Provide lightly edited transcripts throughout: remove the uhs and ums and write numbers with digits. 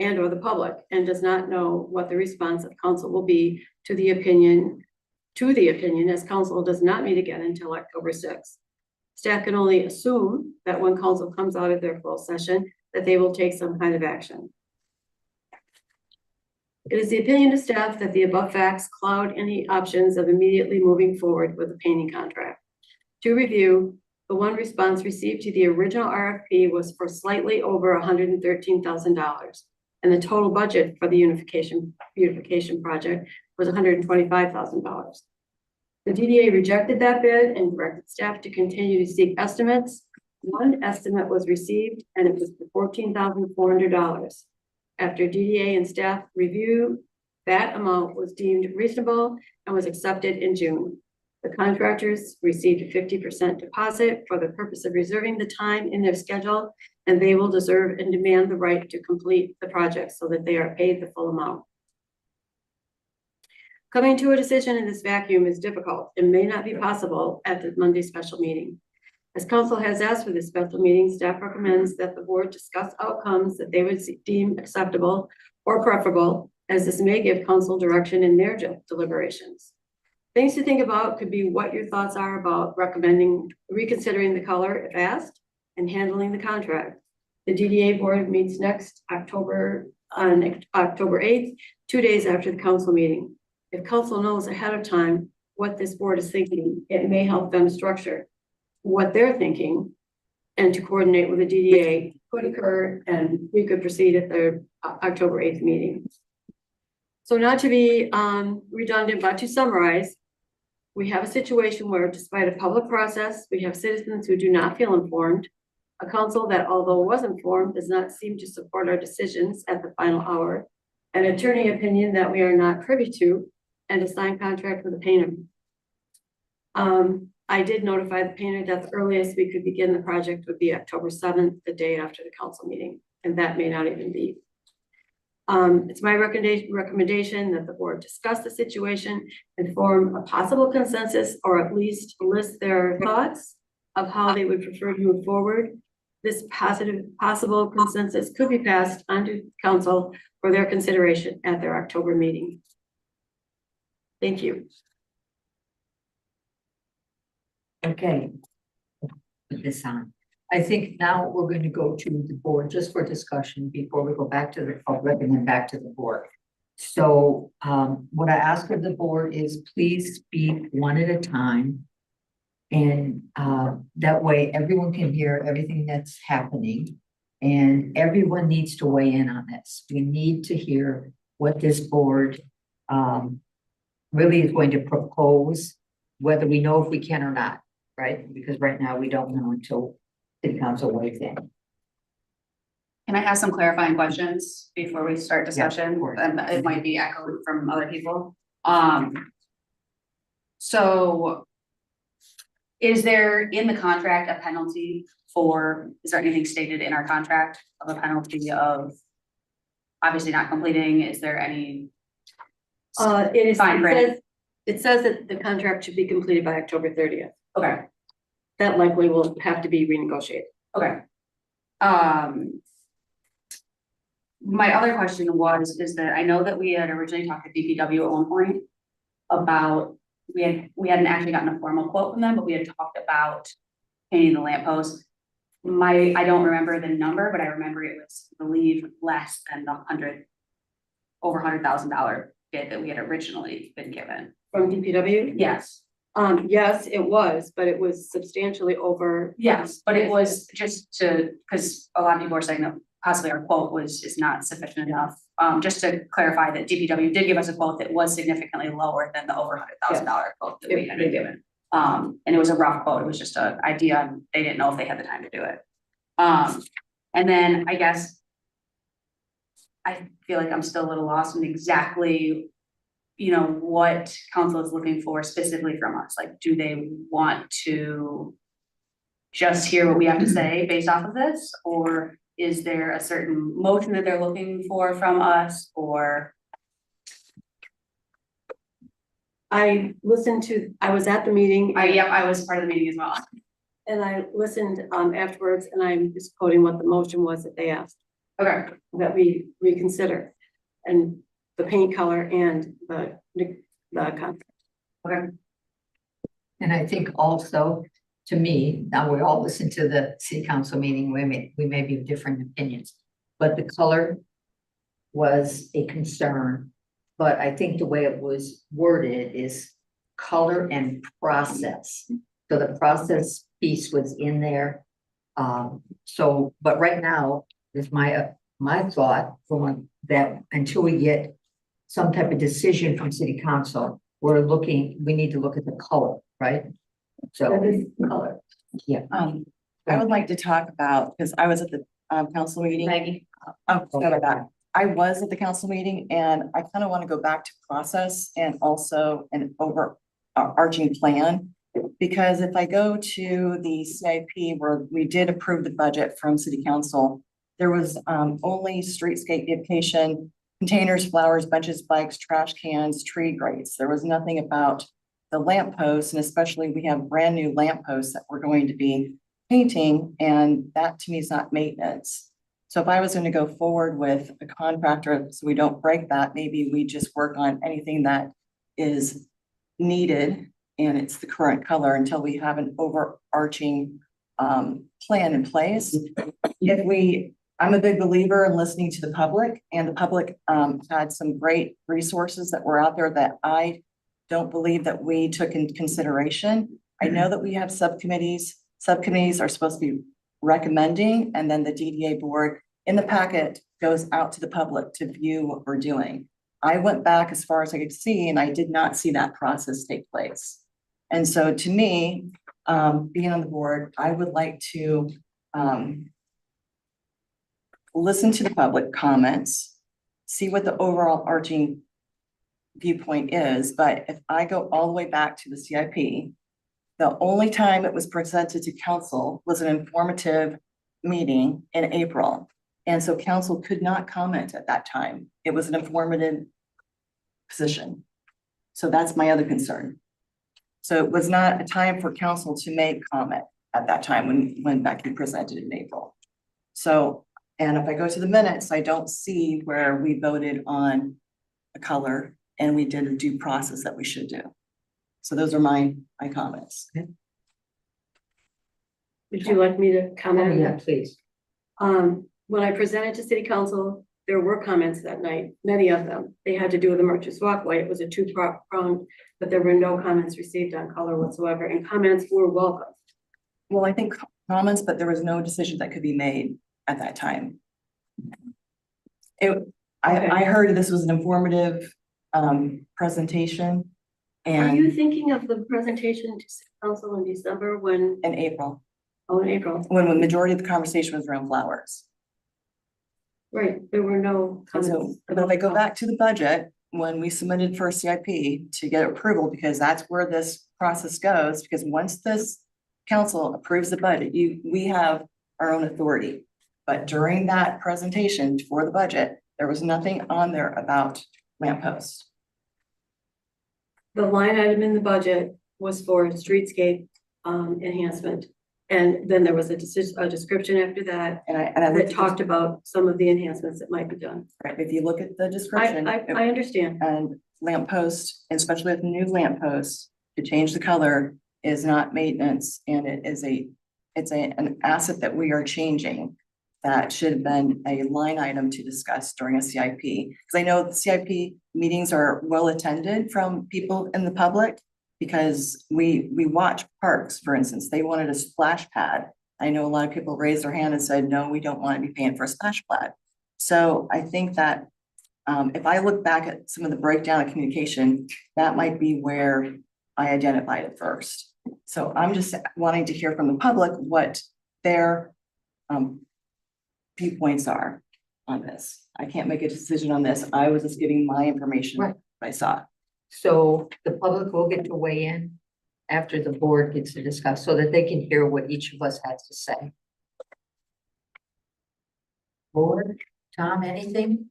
and or the public, and does not know what the response of council will be to the opinion, as council does not meet again until October 6th. Staff can only assume that when council comes out of their closed session, that they will take some kind of action. It is the opinion of staff that the above facts cloud any options of immediately moving forward with a painting contract. To review, the one response received to the original RFP was for slightly over $113,000, and the total budget for the beautification project was $125,000. The DDA rejected that bid and directed staff to continue to seek estimates. One estimate was received, and it was for $14,400. After DDA and staff review, that amount was deemed reasonable and was accepted in June. The contractors received a 50% deposit for the purpose of reserving the time in their schedule, and they will deserve and demand the right to complete the project so that they are paid the full amount. Coming to a decision in this vacuum is difficult and may not be possible at the Monday special meeting. As council has asked for this special meeting, staff recommends that the board discuss outcomes that they would deem acceptable or preferable, as this may give council direction in their deliberations. Things to think about could be what your thoughts are about reconsidering the color if asked, and handling the contract. The DDA board meets next October 8th, 2 days after the council meeting. If council knows ahead of time what this board is thinking, it may help them structure what they're thinking and to coordinate with the DDA could occur, and we could proceed at the October 8th meeting. So not to be redundant, but to summarize, we have a situation where, despite a public process, we have citizens who do not feel informed, a council that, although was informed, does not seem to support our decisions at the final hour, an attorney opinion that we are not privy to, and a signed contract with the painter. I did notify the painter that the earliest we could begin the project would be October 7th, the day after the council meeting, and that may not even be. It's my recommendation that the board discuss the situation and form a possible consensus, or at least list their thoughts of how they would prefer to move forward. This possible consensus could be passed on to council for their consideration at their October meeting. Thank you. Okay, put this on. I think now we're going to go to the board just for discussion before we go back to the public and then back to the board. So what I ask of the board is please speak one at a time. And that way everyone can hear everything that's happening, and everyone needs to weigh in on this. We need to hear what this board really is going to propose, whether we know if we can or not, right? Because right now we don't know until city council weighs in. Can I ask some clarifying questions before we start discussion? Yeah, and it might be echoed from other people. So is there in the contract a penalty for, is there anything stated in our contract of a penalty of obviously not completing? Is there any It is fine print? It says that the contract should be completed by October 30th. Okay. That likely will have to be renegotiated. Okay. My other question is that I know that we had originally talked to DPW at one point about, we hadn't actually gotten a formal quote from them, but we had talked about painting the lamppost. I don't remember the number, but I remember it was, I believe, less than the over $100,000 bid that we had originally been given. From DPW? Yes. Yes, it was, but it was substantially over. Yes, but it was just because a lot of people are saying that possibly our quote is not sufficient enough. Just to clarify that DPW did give us a quote that was significantly lower than the over $100,000 quote that we had been given. And it was a rough quote. It was just an idea, and they didn't know if they had the time to do it. And then I guess I feel like I'm still a little lost in exactly, what council is looking for specifically from us. Like, do they want to just hear what we have to say based off of this? Or is there a certain motion that they're looking for from us? Or I was at the meeting. I was part of the meeting as well. And I listened afterwards, and I'm just quoting what the motion was that they asked. Okay, that we reconsider. And the paint color and the contract. okay, And I think also, to me, now we all listen to the city council meeting, we may be of different opinions, but the color was a concern. But I think the way it was worded is color and process. So the process piece was in there. So, but right now is my thought from that until we get some type of decision from city council, we need to look at the color, right? So, That is color. yeah. I would like to talk about, because I was at the council meeting. Maggie? Oh, sorry about that. I was at the council meeting and I kind of want to go back to process and also an overarching plan. Because if I go to the CIP where we did approve the budget from city council, there was only streetscape beautification, containers, flowers, benches, bikes, trash cans, tree grates. There was nothing about the lamp posts, and especially we have brand new lamp posts that we're going to be painting, and that to me is not maintenance. So if I was going to go forward with a contractor, so we don't break that, maybe we just work on anything that is needed and it's the current color until we have an overarching plan in place. I'm a big believer in listening to the public, and the public had some great resources that were out there that I don't believe that we took into consideration. I know that we have subcommittees. Subcommittees are supposed to be recommending, and then the DDA board in the packet goes out to the public to view what we're doing. I went back as far as I could see, and I did not see that process take place. And so to me, being on the board, I would like to listen to the public comments, see what the overall arching viewpoint is. But if I go all the way back to the CIP, the only time it was presented to council was an informative meeting in April. And so council could not comment at that time. It was an informative position. So that's my other concern. So it was not a time for council to make comment at that time when back to be presented in April. So, and if I go to the minutes, I don't see where we voted on a color and we did a due process that we should do. So those are my comments. Would you like me to comment? Yeah, please. When I presented to city council, there were comments that night, many of them. They had to do with the Merchants Walkway. It was a two-pronged, but there were no comments received on color whatsoever, and comments were welcome. Well, I think comments, but there was no decision that could be made at that time. I heard this was an informative presentation. Are you And thinking of the presentation to city council in December when, in April, oh, in April, when the majority of the conversation was around flowers. right, there were no And so, comments. but if I go back to the budget, when we submitted for CIP to get approval, because that's where this process goes, because once this council approves the budget, we have our own authority. But during that presentation for the budget, there was nothing on there about lampposts. The line item in the budget was for streetscape enhancement. And then there was a description after that And I that looked at talked about some of the enhancements that might be done. right, if you look at the description. I understand. And lamppost, especially with new lampposts, to change the color is not maintenance, and it's an asset that we are changing. That should have been a line item to discuss during a CIP. Because I know the CIP meetings are well attended from people in the public, because we watch parks, for instance, they wanted a splash pad. I know a lot of people raised their hand and said, no, we don't want to be paying for a splash pad. So I think that if I look back at some of the breakdown of communication, that might be where I identified it first. So I'm just wanting to hear from the public what their viewpoints are on this. I can't make a decision on this. I was just giving my information, Right. what I saw. So the public will get to weigh in after the board gets to discuss, so that they can hear what each of us has to say. Board, Tom, anything?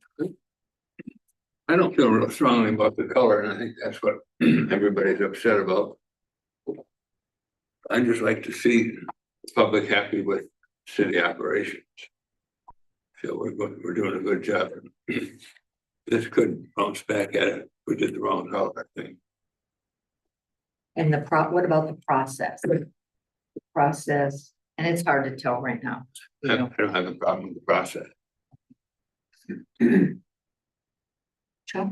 I don't feel real strongly about the color, and I think that's what everybody's upset about. I just like to see the public happy with city operations. feel we're doing a good job. This could bounce back at it. We did the wrong color, I think. And what about the process? The process, and it's hard to tell right now. You I know, don't have a problem with the process. Chuck?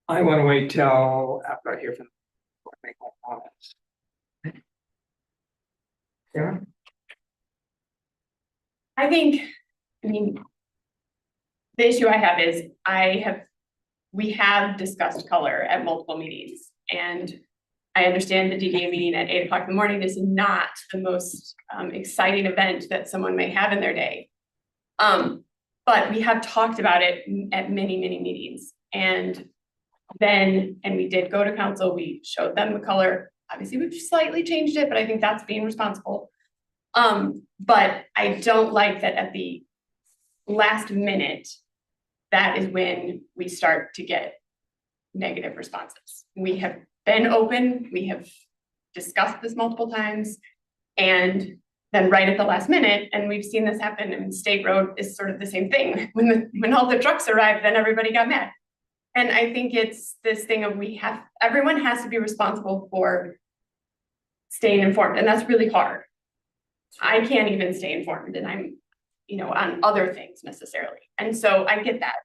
I want to wait till after I hear from. before I make my comments. Sarah? I think, I mean, the issue I have is we have discussed color at multiple meetings, and I understand the DDA meeting at 8 o'clock in the morning is not the most exciting event that someone may have in their day. But we have talked about it at many, many meetings, and we did go to council, we showed them the color. Obviously, we've slightly changed it, but I think that's being responsible. But I don't like that at the last minute, that is when we start to get negative responses. We have been open, we have discussed this multiple times, and then right at the last minute, and we've seen this happen, and State Road is sort of the same thing. When all the trucks arrived, then everybody got mad. And I think it's this thing of everyone has to be responsible for staying informed, and that's really hard. I can't even stay informed, and I'm, on other things necessarily. And so I get that,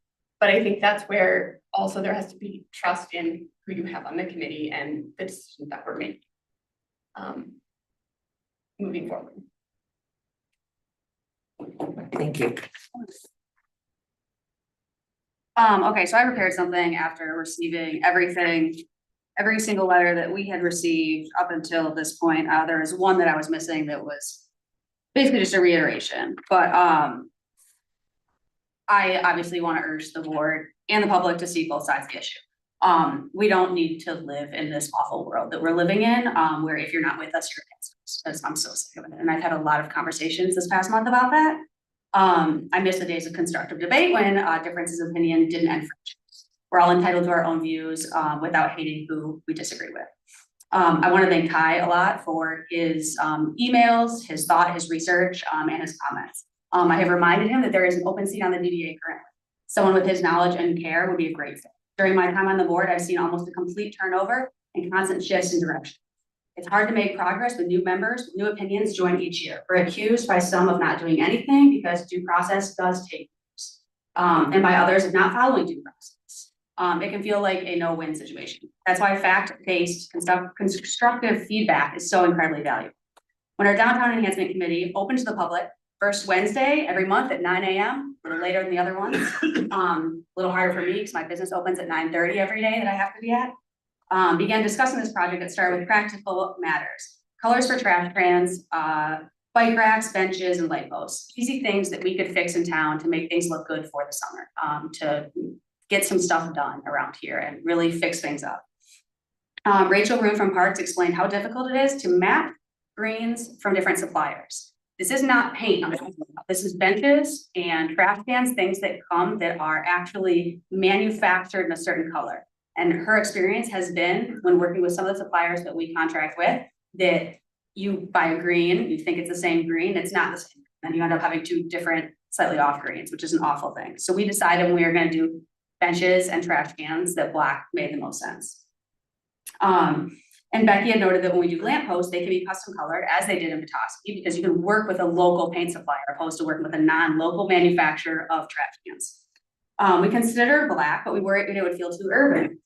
but I think that's where also there has to be trust in who you have on the committee and the decisions that we're making. Moving forward. Thank you. Okay, so I prepared something after receiving every single letter that we had received up until this point. There is one that I was missing that was basically just a reiteration, but I obviously want to urge the board and the public to see both sides of the issue. We don't need to live in this awful world that we're living in, where if you're not with us, you're against us, because I'm so sick of it. And I've had a lot of conversations this past month about that. I miss the days of constructive debate when differences of opinion didn't end friendships. We're all entitled to our own views without hating who we disagree with. I want to thank Ty a lot for his emails, his thought, his research, and his comments. I have reminded him that there is an open seat on the DDA currently. Someone with his knowledge and care would be a great fit. During my time on the board, I've seen almost a complete turnover and constant shifts in direction. It's hard to make progress with new members, new opinions join each year. We're accused by some of not doing anything because due process does take years, and by others of not following due process. It can feel like a no-win situation. That's why fact-based constructive feedback is so incredibly valuable. When our Downtown Enhancement Committee open to the public, first Wednesday every month at 9 a.m., a little later than the other ones, a little harder for me because my business opens at 9:30 every day that I have to be at. Began discussing this project that started with practical matters, colors for trash cans, bike racks, benches, and light posts. Easy things that we could fix in town to make things look good for the summer, to get some stuff done around here and really fix things up. Rachel Room from Parks explained how difficult it is to map greens from different suppliers. This is not paint, this is benches and trash cans, things that are actually manufactured in a certain color. And her experience has been, when working with some of the suppliers that we contract with, that you buy a green, you think it's the same green, it's not the same. And you end up having two different, slightly off greens, which is an awful thing. So we decided we were going to do benches and trash cans that black made the most sense. And Becky had noted that when we do lampposts, they can be custom colored as they did in Petoskey, because you can work with a local paint supplier opposed to working with a non-local manufacturer of trash cans. We consider black, but we worried it would feel too urban.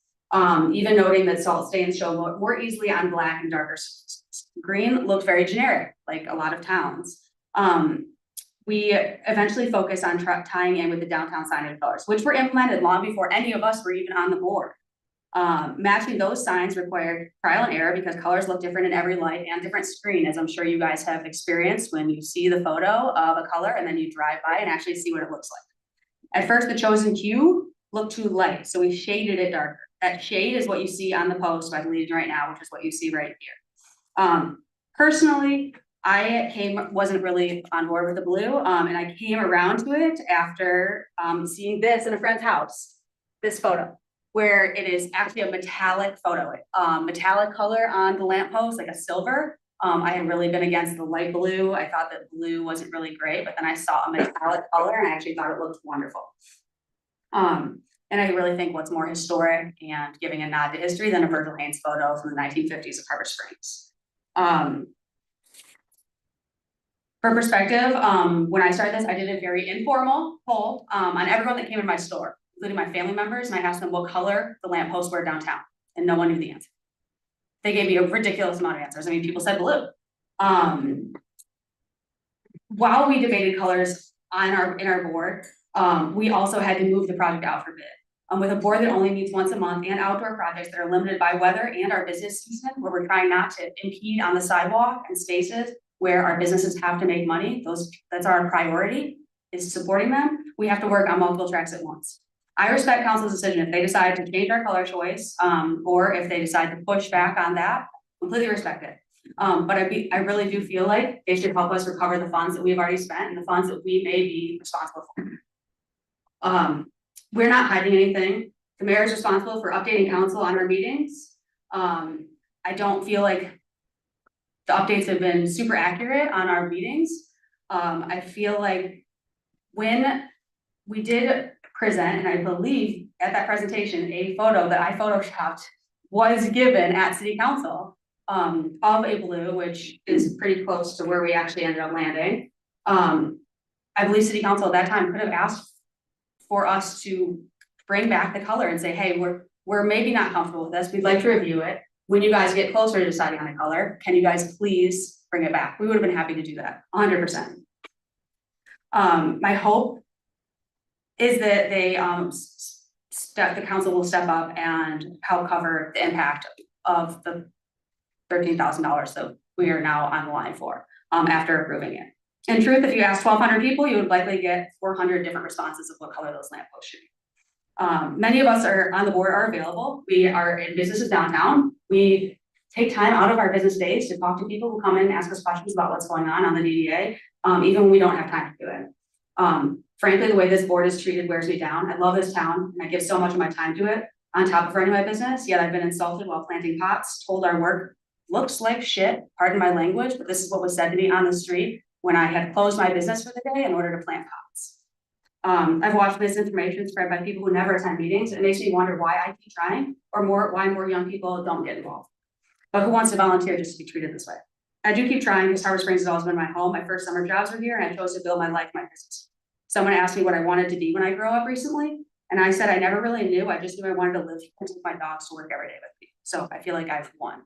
Even noting that salt stains show more easily on black and darker surfaces. Green looked very generic, like a lot of towns. We eventually focused on tying in with the downtown signage colors, which were implemented long before any of us were even on the board. Matching those signs required trial and error because colors look different in every light and different screen, as I'm sure you guys have experienced when you see the photo of a color and then you drive by and actually see what it looks like. At first, the chosen hue looked too light, so we shaded it darker. That shade is what you see on the post by the Legion right now, which is what you see right here. Personally, I wasn't really on board with the blue, and I came around to it after seeing this in a friend's house, this photo, where it is actually a metallic photo, metallic color on the lamppost, like a silver. I had really been against the light blue. I thought that blue wasn't really great, but then I saw a metallic color and I actually thought it looked wonderful. And I really think what's more historic and giving a nod to history than a Virgil Haynes photo from the 1950s of Harbor Springs. For perspective, when I started this, I did a very informal poll on everyone that came in my store, including my family members, and I asked them what color the lampposts were downtown, and no one knew the answer. They gave me a ridiculous amount of answers. I mean, people said blue. While we debated colors in our board, we also had to move the project out for bid. With a board that only meets once a month and outdoor projects that are limited by weather and our business season, where we're trying not to impede on the sidewalk and spaces where our businesses have to make money, that's our priority, is supporting them. We have to work on multiple tracks at once. I respect council's decision. If they decide to change our color choice, or if they decide to push back on that, completely respect it. But I really do feel like they should help us recover the funds that we've already spent and the funds that we may be responsible for. We're not hiding anything. The mayor is responsible for updating council on our meetings. I don't feel like the updates have been super accurate on our meetings. I feel like when we did present, and I believe at that presentation, a photo that I photoshopped was given at city council of a blue, which is pretty close to where we actually ended up landing. I believe city council at that time could have asked for us to bring back the color and say, hey, we're maybe not comfortable with this. We'd like to review it. When you guys get closer to deciding on a color, can you guys please bring it back? We would have been happy to do that, 100%. My hope is that the council will step up and help cover the impact of the $13,000 that we are now on the line for after approving it. In truth, if you ask 1,200 people, you would likely get 400 different responses of what color those lampposts should be. Many of us are on the board are available. We are in businesses downtown. We take time out of our business days to talk to people who come in and ask us questions about what's going on the DDA, even when we don't have time to do it. Frankly, the way this board is treated wears me down. I love this town and I give so much of my time to it on top of running my business, yet I've been insulted while planting pots, told our work looks like shit, pardon my language, but this is what was said to me on the street when I had closed my business for the day in order to plant pots. I've watched misinformation spread by people who never attend meetings. It makes me wonder why I keep trying, or why more young people don't get involved. But who wants to volunteer just to be treated this way? I do keep trying because Harbor Springs has always been my home. My first summer jobs were here and I chose to build my life, my business. Someone asked me what I wanted to be when I grow up recently. And I said, I never really knew. I just knew I wanted to live here and take my dogs to work every day with me. So I feel like I've won.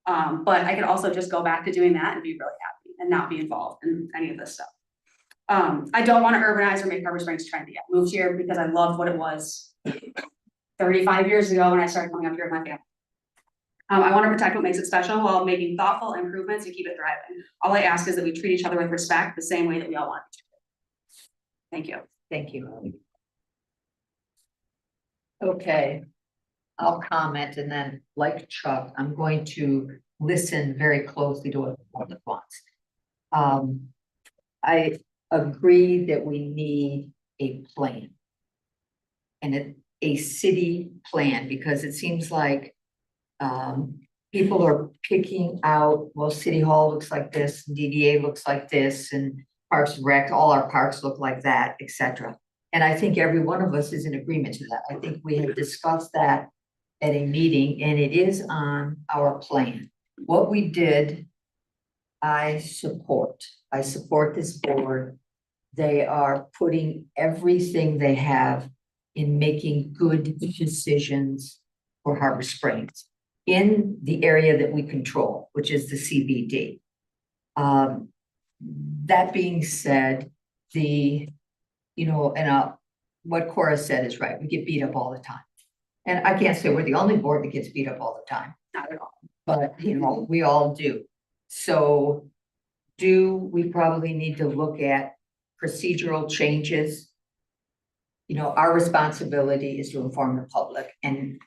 But I could also just go back to doing that and be really happy and not be involved in any of this stuff. I don't want to urbanize or make Harbor Springs trendy. I moved here because I loved what it was 35 years ago when I started coming up here with my family. I want to protect what makes it special while making thoughtful improvements to keep it thriving. All I ask is that we treat each other with respect the same way that we all want each other. Thank you. Thank you. Okay, I'll comment and then, like Chuck, I'm going to listen very closely to what the public wants. I agree that we need a plan and a city plan, because it seems like people are picking out, well, City Hall looks like this, DDA looks like this, and Parks and Rec, all our parks look like that, etc. And I think every one of us is in agreement to that. I think we have discussed that at a meeting, and it is on our plan. What we did, I support. I support this board. They are putting everything they have in making good decisions for Harbor Springs in the area that we control, which is the CBD. That being said, what Cora said is right. We get beat up all the time. And I can't say we're the only board that gets beat up all the time, not at all, but we all do. So we probably need to look at procedural changes. Our responsibility is to inform the public and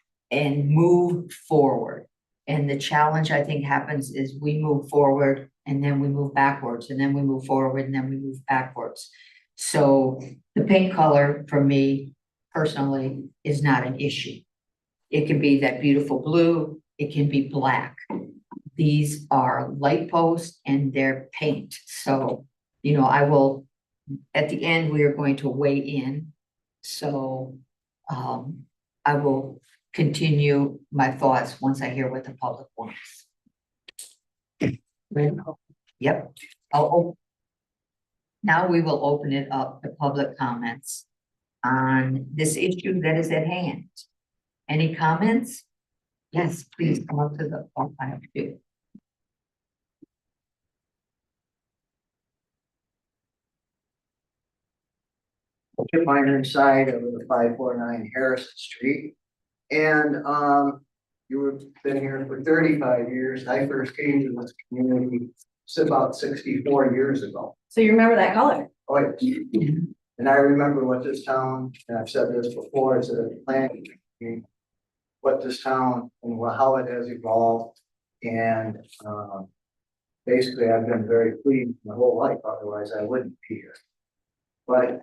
move forward. And the challenge, I think, happens is we move forward and then we move backwards, and then we move forward and then we move backwards. So the paint color for me personally is not an issue. It can be that beautiful blue, it can be black. these are light posts and they're paint, so, you know, I will, at the end, we are going to weigh in. So, I will continue my thoughts once I hear what the public wants. Yep, now we will open it up to public comments on this issue that is at hand. Any comments? Yes, please come up to the, I have to. Chip iron side of the 549 Harrison Street. And you have been here for 35 years. I first came to this community about 64 years ago. So you remember that color? Oh, yeah. And I remember what this town, and I've said this before, as a planning community, what this town and how it has evolved. And basically, I've been very pleased my whole life, otherwise I wouldn't be here. But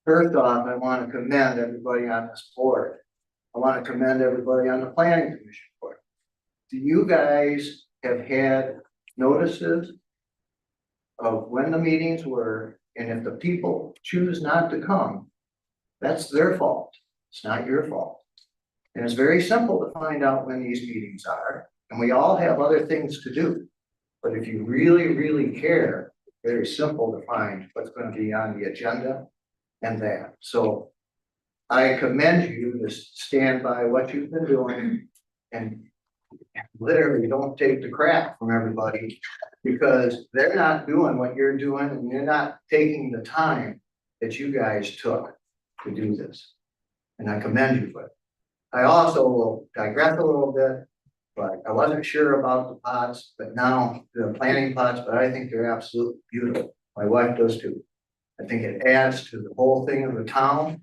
first off, I want to commend everybody on this board. I want to commend everybody on the planning commission board. Do you guys have had notices of when the meetings were, and if the people choose not to come, that's their fault. It's not your fault. And it's very simple to find out when these meetings are, and we all have other things to do. But if you really, really care, it's very simple to find what's going to be on the agenda and that. So I commend you to stand by what you've been doing and literally don't take the crap from everybody, because they're not doing what you're doing and you're not taking the time that you guys took to do this. And I commend you for it. I also will digress a little bit, but I wasn't sure about the pots, but now the planting pots, but I think they're absolutely beautiful. My wife does too. I think it adds to the whole thing of the town.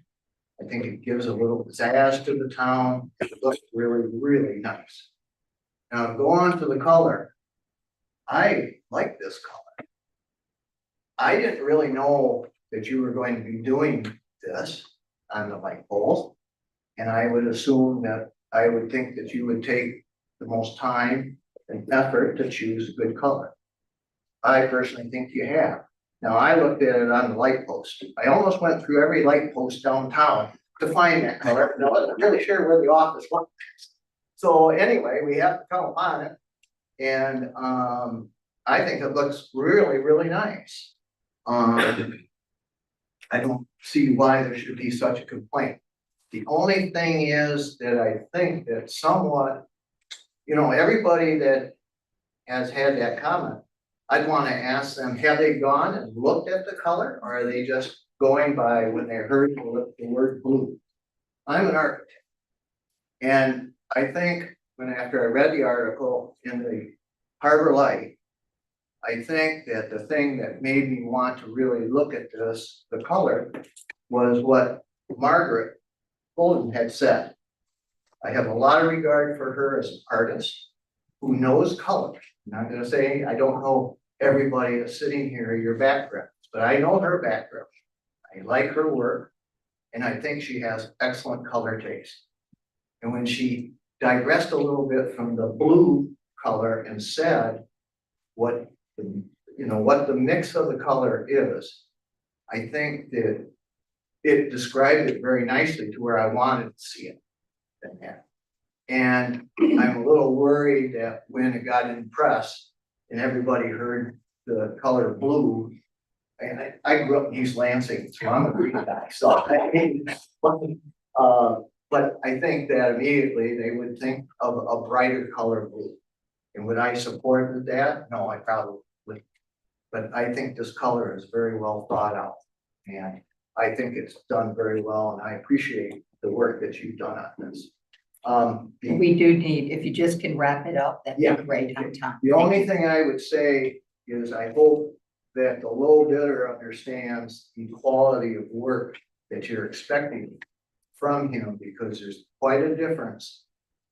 I think it gives a little pizzazz to the town. It looks really, really nice. Now go on to the color. I like this color. I didn't really know that you were going to be doing this on the light poles. And I would assume that I would think that you would take the most time and effort to choose a good color. I personally think you have. Now, I looked at it on the light post. I almost went through every light post downtown to find that color, and I wasn't really sure where the office was. So anyway, we have to come upon it. And I think it looks really, really nice. I don't see why there should be such a complaint. The only thing is that I think that somewhat, you know, everybody that has had that comment, I'd want to ask them, have they gone and looked at the color, or are they just going by when they heard the word blue? I'm an architect. And I think after I read the article in the Harbor Light, I think that the thing that made me want to really look at this, the color, was what Margaret Golden had said. I have a lot of regard for her as an artist who knows color. And I'm going to say, I don't know everybody that's sitting here, your backgrounds, but I know her background. I like her work, and I think she has excellent color taste. And when she digressed a little bit from the blue color and said what the mix of the color is, I think that it described it very nicely to where I wanted to see it. And I'm a little worried that when it got in press and everybody heard the color blue, and I grew up in East Lansing, so I'm a green guy. So but I think that immediately they would think of a brighter color blue. And would I support that? No, I probably wouldn't. But I think this color is very well thought out. And I think it's done very well, and I appreciate the work that you've done on this. We do need, if you just can wrap it up, that'd be great on time. The only thing I would say is I hope that the low bidder understands the quality of work that you're expecting from him, because there's quite a difference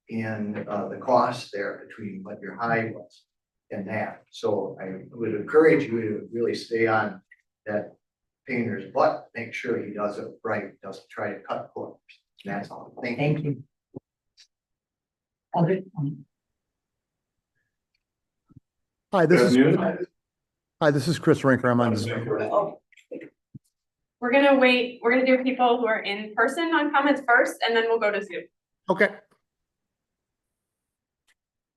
in the cost there between what your high was and that. So I would encourage you to really stay on that painter's butt, make sure he does it right, doesn't try to cut corners. That's all. Thank you. Other, Hi, this is, Afternoon. hi, this is Chris Rinker. I'm on Zoom. We're gonna wait, we're gonna do people who are in person on comments first, and then we'll go to Zoom. Okay.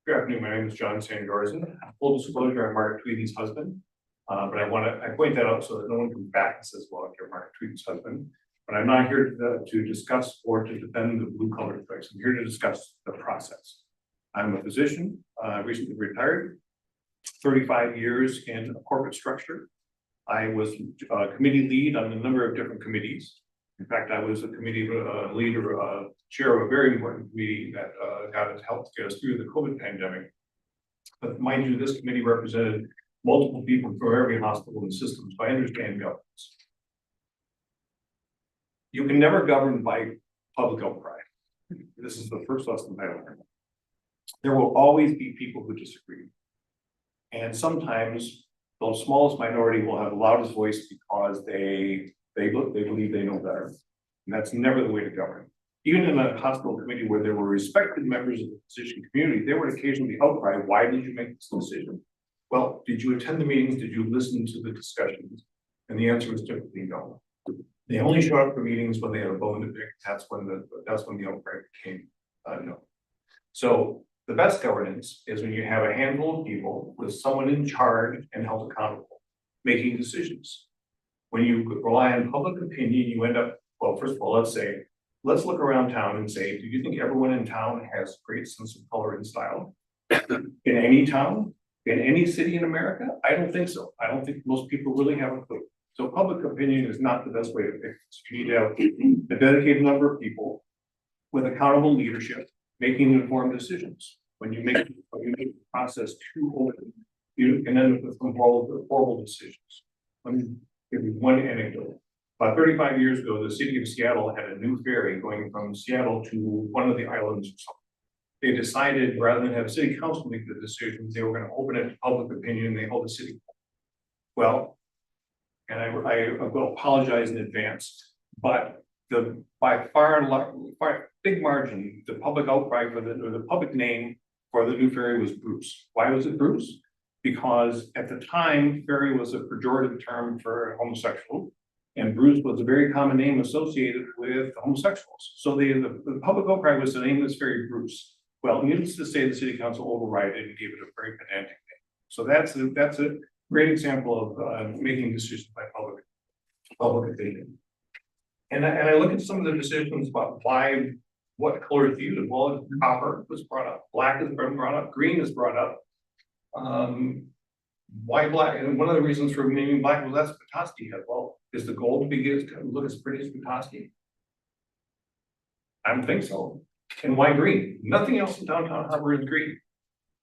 Good afternoon, my name is John Sandorsen. Full disclosure, I'm Mark Tweedy's husband. But I point that out so that no one comes back and says, well, you're Mark Tweedy's husband. But I'm not here to discuss or to defend the blue collar strikes. I'm here to discuss the process. I'm a physician, recently retired, 35 years in a corporate structure. I was committee lead on a number of different committees. In fact, I was a committee leader, chair of a very important committee that got us helped get us through the COVID pandemic. But mind you, this committee represented multiple people from every hospital and system, so I understand governance. You can never govern by public outcry. This is the first lesson I learned. There will always be people who disagree. And sometimes the smallest minority will have the loudest voice because they believe they know better. And that's never the way to govern. Even in a hospital committee where there were respected members of the physician community, there would occasionally outcry, why did you make this decision? Well, did you attend the meetings? Did you listen to the discussions? And the answer was typically no. They only show up for meetings when they have a bone to pick. That's when the outcry became no. So the best governance is when you have a handful of people with someone in charge and held accountable, making decisions. When you rely on public opinion, you end up, well, first of all, let's look around town and say, do you think everyone in town has a great sense of color and style? In any town, in any city in America? I don't think so. I don't think most people really have a clue. So public opinion is not the best way to pick this. You need to have a dedicated number of people with accountable leadership making informed decisions. When you make the process too open, you can end up with some horrible decisions. Let me give you one anecdote. About 35 years ago, the city of Seattle had a new ferry going from Seattle to one of the islands or something. They decided rather than have city council make the decisions, they were going to open it to public opinion and they held a city. Well, and I will apologize in advance, but by far big margin, the public outcry for the public name for the new ferry was Bruce. Why was it Bruce? Because at the time, ferry was a pejorative term for homosexual, and Bruce was a very common name associated with homosexuals. So the public outcry was to name this ferry Bruce. Well, needless to say, the city council override it and gave it a very pedantic name. So that's a great example of making decisions by public opinion. And I look at some of the decisions about what color is used. Well, copper was brought up, black has been brought up, green is brought up. Why black? And one of the reasons for naming black was that's Petoskey head. Well, is the gold to look as pretty as Petoskey? I don't think so. And why green? Nothing else in downtown Harbor is green.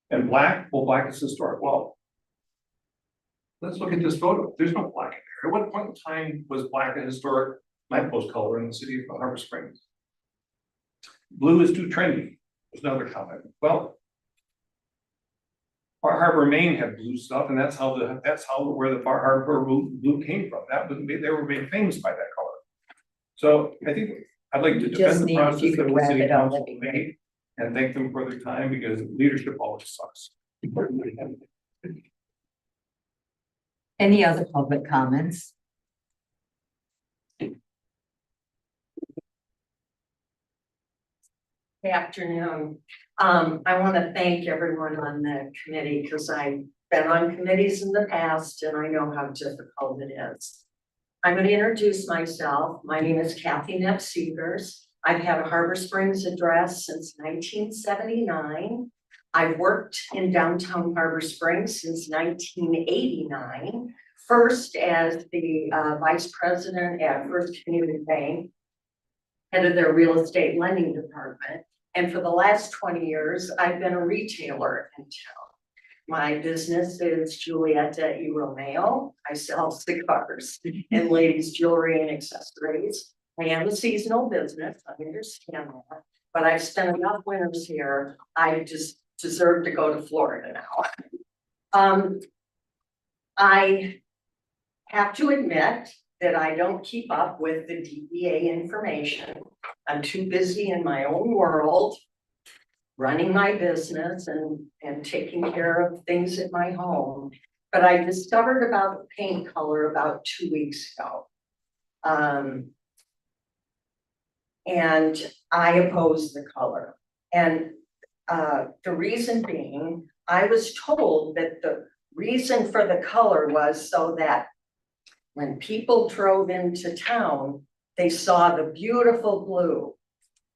And black? Well, black is historic. Well, let's look at this photo. There's no black in there. At what point in time was black a historic lamppost color in the city of Harbor Springs? Blue is too trendy. There's another comment. Well, Far Harbor, Maine had blue stuff, and that's where the Far Harbor blue came from. They were made famous by that color. So I think I'd like to defend the process that the city council made and thank them for their time because leadership always sucks. Any other public comments? Good afternoon. I want to thank everyone on the committee because I've been on committees in the past and I know how difficult it is. I'm going to introduce myself. My name is Kathy Neff-Seegers. I've had a Harbor Springs address since 1979. I've worked in downtown Harbor Springs since 1989, first as the vice president at First Community Bank, head of their real estate lending department. And for the last 20 years, I've been a retailer in town. My business is Julietta E. Romeo. I sell cigars and ladies' jewelry and accessories. I am a seasonal business, I understand that, but I've spent enough winters here. I just deserve to go to Florida now. I have to admit that I don't keep up with the DDA information. I'm too busy in my own world. running my business and taking care of things at my home. But I discovered about the paint color about 2 weeks ago. And I oppose the color. And the reason being, I was told that the reason for the color was so that when people drove into town, they saw the beautiful blue.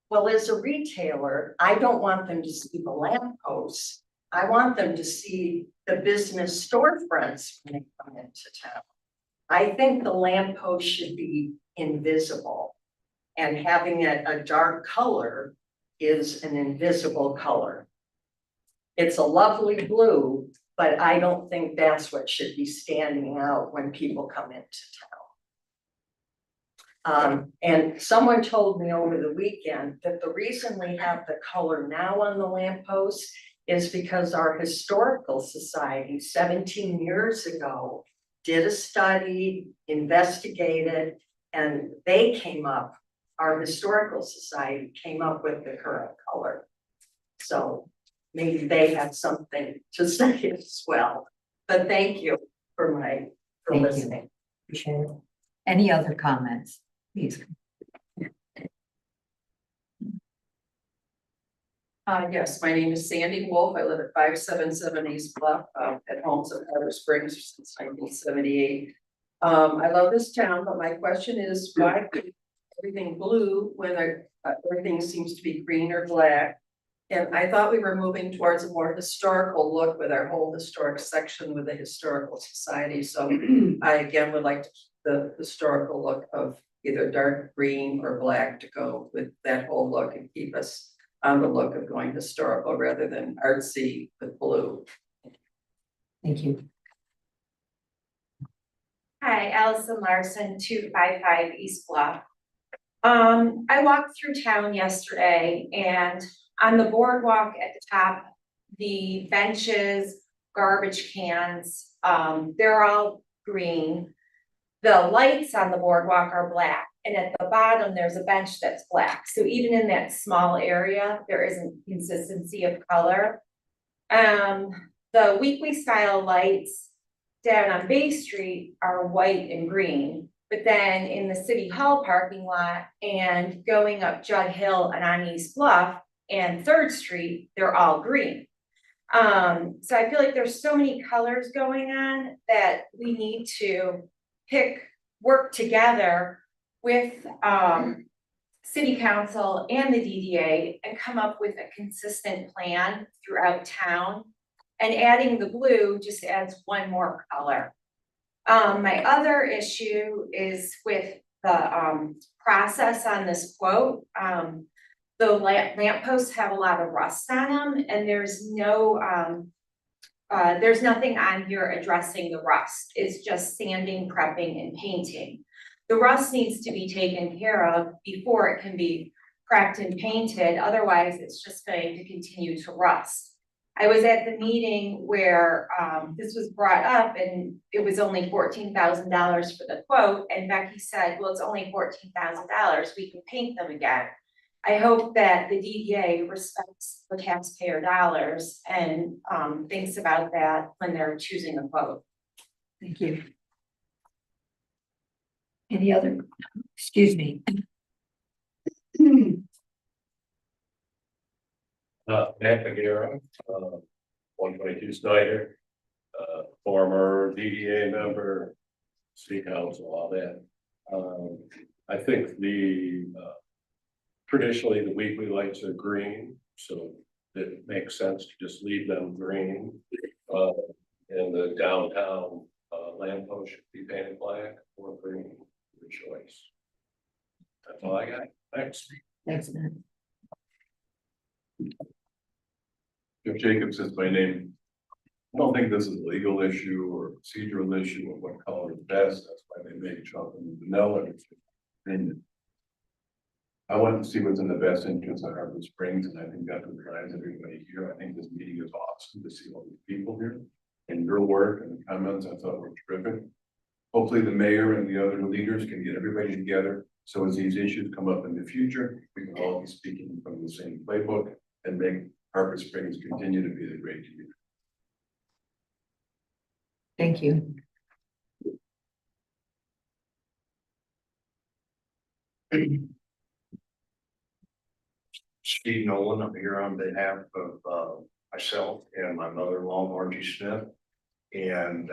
Well, as a retailer, I don't want them to see the lampposts. I want them to see the business storefronts when they come into town. I think the lamppost should be invisible. And having it a dark color is an invisible color. It's a lovely blue, but I don't think that's what should be standing out when people come into town. And someone told me over the weekend that the reason we have the color now on the lamppost is because our historical society 17 years ago did a study, investigated, and they came up, our historical society came up with the current color. So maybe they have something to say as well. But thank you for Thank you. listening. Appreciate it. Any other comments? Please. Yes, my name is Sandy Wolf. I live at 577 East Bluff, at Homes of Colorado Springs since 1978. I love this town, but my question is, why keep everything blue when everything seems to be green or black? And I thought we were moving towards a more historical look with our whole historic section with the Historical Society. So I again would like the historical look of either dark green or black to go with that whole look and keep us on the look of going historical rather than artsy with blue. Thank you. Hi, Allison Larson, 255 East Bluff. I walked through town yesterday and on the boardwalk at the top, the benches, garbage cans, they're all green. The lights on the boardwalk are black, and at the bottom, there's a bench that's black. So even in that small area, there isn't consistency of color. The weekly style lights down on Bay Street are white and green, but then in the City Hall parking lot and going up Judd Hill and on East Bluff and 3rd Street, they're all green. So I feel like there's so many colors going on that we need to work together with City Council and the DDA and come up with a consistent plan throughout town. And adding the blue just adds one more color. My other issue is with the process on this quote. The lampposts have a lot of rust on them, and there's nothing on here addressing the rust. It's just sanding, prepping, and painting. The rust needs to be taken care of before it can be prepped and painted. Otherwise, it's just going to continue to rust. I was at the meeting where this was brought up and it was only $14,000 for the quote. And Becky said, well, it's only $14,000. We can paint them again. I hope that the DDA respects the taxpayer dollars and thinks about that when they're choosing a quote. Thank you. Any other, excuse me. Matt McGarrett, 122 Snyder, former DDA member, city council, all that. I think traditionally the weekly lights are green, so it makes sense to just leave them green. And the downtown lamppost should be painted black or green, your choice. That's all I got. Thanks. Thanks, Matt. If Jacobs is my name, I don't think this is a legal issue or a procedural issue of what color is best. That's why they made chocolate and vanilla. And I want to see what's in the best interest of Harbor Springs, and I think that's what drives everybody here. I think this meeting is awesome to see all these people here, and your work and the comments I thought were terrific. Hopefully the mayor and the other leaders can get everybody together, so as these issues come up in the future, we can all be speaking from the same playbook and make Harbor Springs continue to be the great community. Thank you. Steve Nolan, I'm here on behalf of myself and my mother-in-law, Margie Smith. And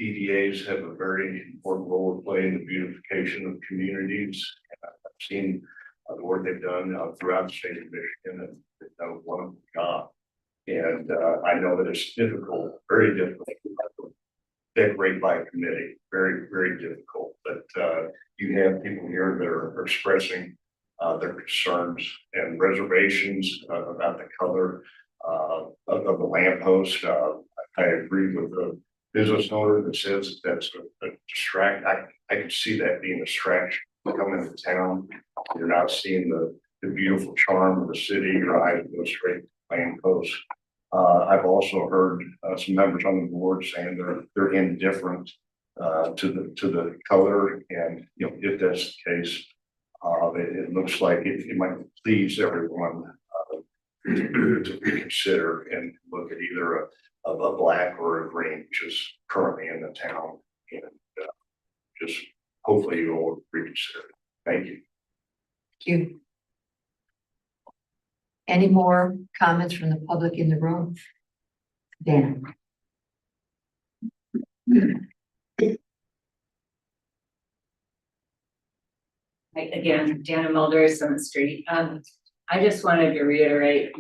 DDAs have a very important role to play in the beautification of communities. I've seen the work they've done throughout the state of Michigan, and they've done a wonderful job. And I know that it's difficult, very difficult, to decorate by committee, very, very difficult. But you have people here that are expressing their concerns and reservations about the color of the lamppost. I agree with the business owner that says that's a distract. I could see that being a distraction coming into town. You're not seeing the beautiful charm of the city. Your eyes go straight to the lamppost. I've also heard some members on the board saying they're indifferent to the color, and if that's the case, it looks like it might please everyone to reconsider and look at either a black or a green, which is currently in the town, and just hopefully you'll reconsider. Thank you. Thank you. Any more comments from the public in the room? Dan. Again, Dana Mulder, Summit Street. I just wanted to reiterate,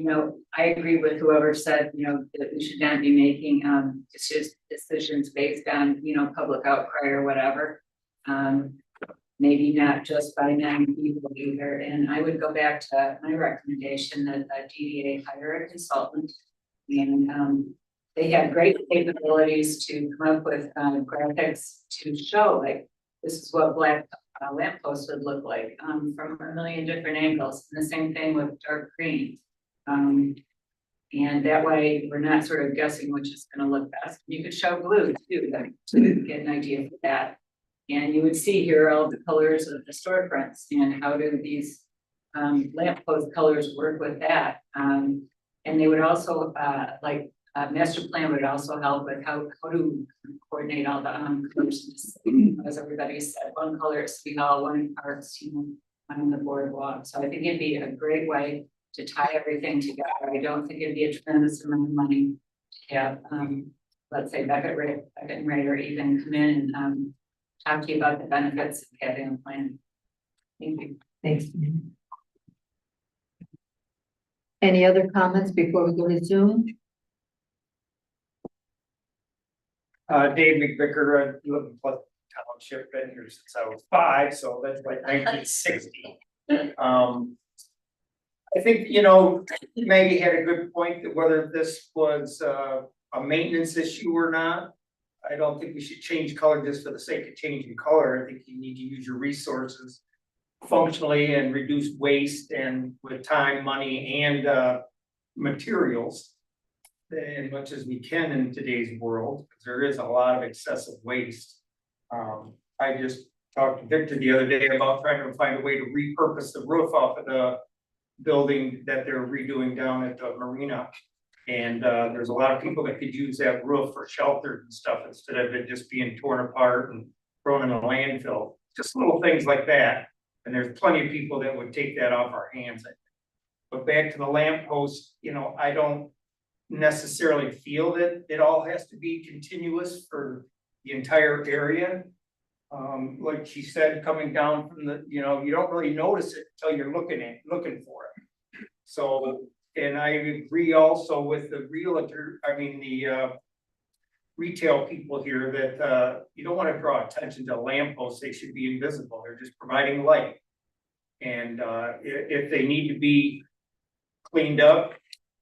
I agree with whoever said, that we should not be making decisions based on, public outcry or whatever. Maybe not just by 9 people either. And I would go back to my recommendation that DDA hire a consultant. And they have great capabilities to come up with graphics to show like this is what black lamppost would look like from a million different angles. And the same thing with dark green. And that way we're not sort of guessing which is going to look best. You could show blue too, to get an idea for that. And you would see here all the colors of the storefronts and how do these lamppost colors work with that. And they would also master plan would also help with how to coordinate all the colors. As everybody said, one color at City Hall, one in parks, on the boardwalk. So I think it'd be a great way to tie everything together. I don't think it'd be a tremendous amount of money to have, let's say Beckett and Ray or even come in and talk to you about the benefits of having a plan. Thank you. Thanks. Any other comments before we go to Zoom? Dave McVicker, I live in Pleasant Township, been here since I was 5, so that's like 1960. I think, Maggie had a good point that whether this was a maintenance issue or not, I don't think we should change color just for the sake of changing color. I think you need to use your resources functionally and reduce waste and with time, money, and materials as much as we can in today's world, because there is a lot of excessive waste. I just talked to Victor the other day about trying to find a way to repurpose the roof off of the building that they're redoing down at the marina. And there's a lot of people that could use that roof for shelters and stuff instead of it just being torn apart and thrown in a landfill. Just little things like that. And there's plenty of people that would take that off our hands. But back to the lamppost, I don't necessarily feel that it all has to be continuous for the entire area. Like she said, coming down from the, you don't really notice it until you're looking for it. So, and I agree also with the retail people here that you don't want to draw attention to lampposts. They should be invisible. They're just providing light. And if they need to be cleaned up,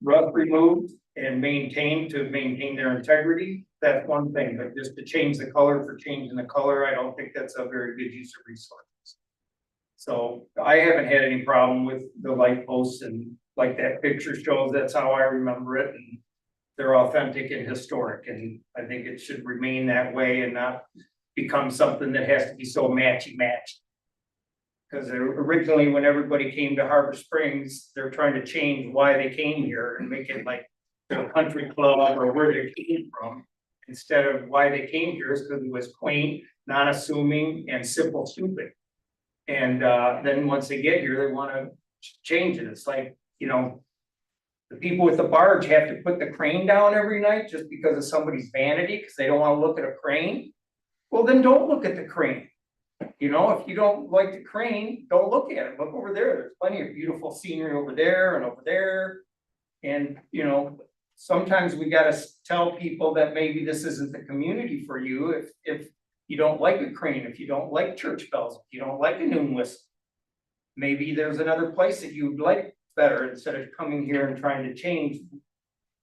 rust removed, and maintained to maintain their integrity, that's one thing. But just to change the color for changing the color, I don't think that's a very good use of resources. So I haven't had any problem with the light posts, and like that picture shows, that's how I remember it. And they're authentic and historic. And I think it should remain that way and not become something that has to be so matchy. Because originally, when everybody came to Harbor Springs, they're trying to change why they came here and make it like a country club or where they came from. Instead of why they came here is because it was quaint, non-assuming, and simple, stupid. And then once they get here, they want to change it. It's like, you know, the people with the barge have to put the crane down every night just because of somebody's vanity, because they don't want to look at a crane. Well, then don't look at the crane. You know, if you don't like the crane, don't look at it. Look over there. There's plenty of beautiful scenery over there and over there. And, you know, sometimes we gotta tell people that maybe this isn't the community for you if you don't like a crane, if you don't like church bells, if you don't like a noon whistle. Maybe there's another place that you'd like better instead of coming here and trying to change,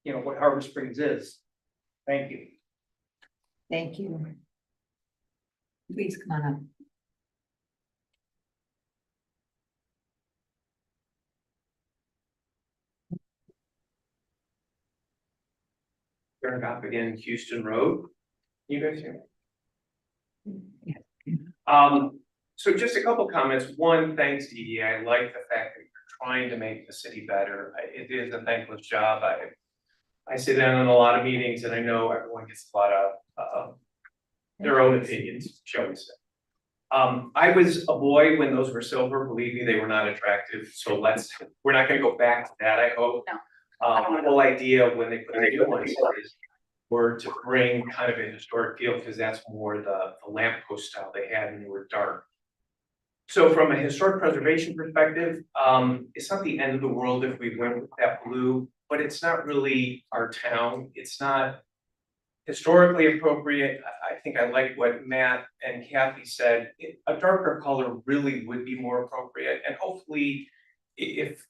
you know, what Harbor Springs is. Thank you. Thank you. Please come on up. Turn up again, Houston Road. You guys hear me? Yeah. So just a couple comments. One, thanks DDA. I like the fact that you're trying to make the city better. It is a thankless job. I sit down in a lot of meetings and I know everyone gets a lot of their own opinions, shall we say. I was a boy when those were silver. Believe me, they were not attractive. So we're not gonna go back to that, I hope. No. The whole idea when they put the new ones is were to bring kind of a historic feel, because that's more the lamppost style they had and they were dark. So from a historic preservation perspective, it's not the end of the world if we went with that blue, but it's not really our town. It's not historically appropriate. I think I like what Matt and Kathy said. A darker color really would be more appropriate. And hopefully, if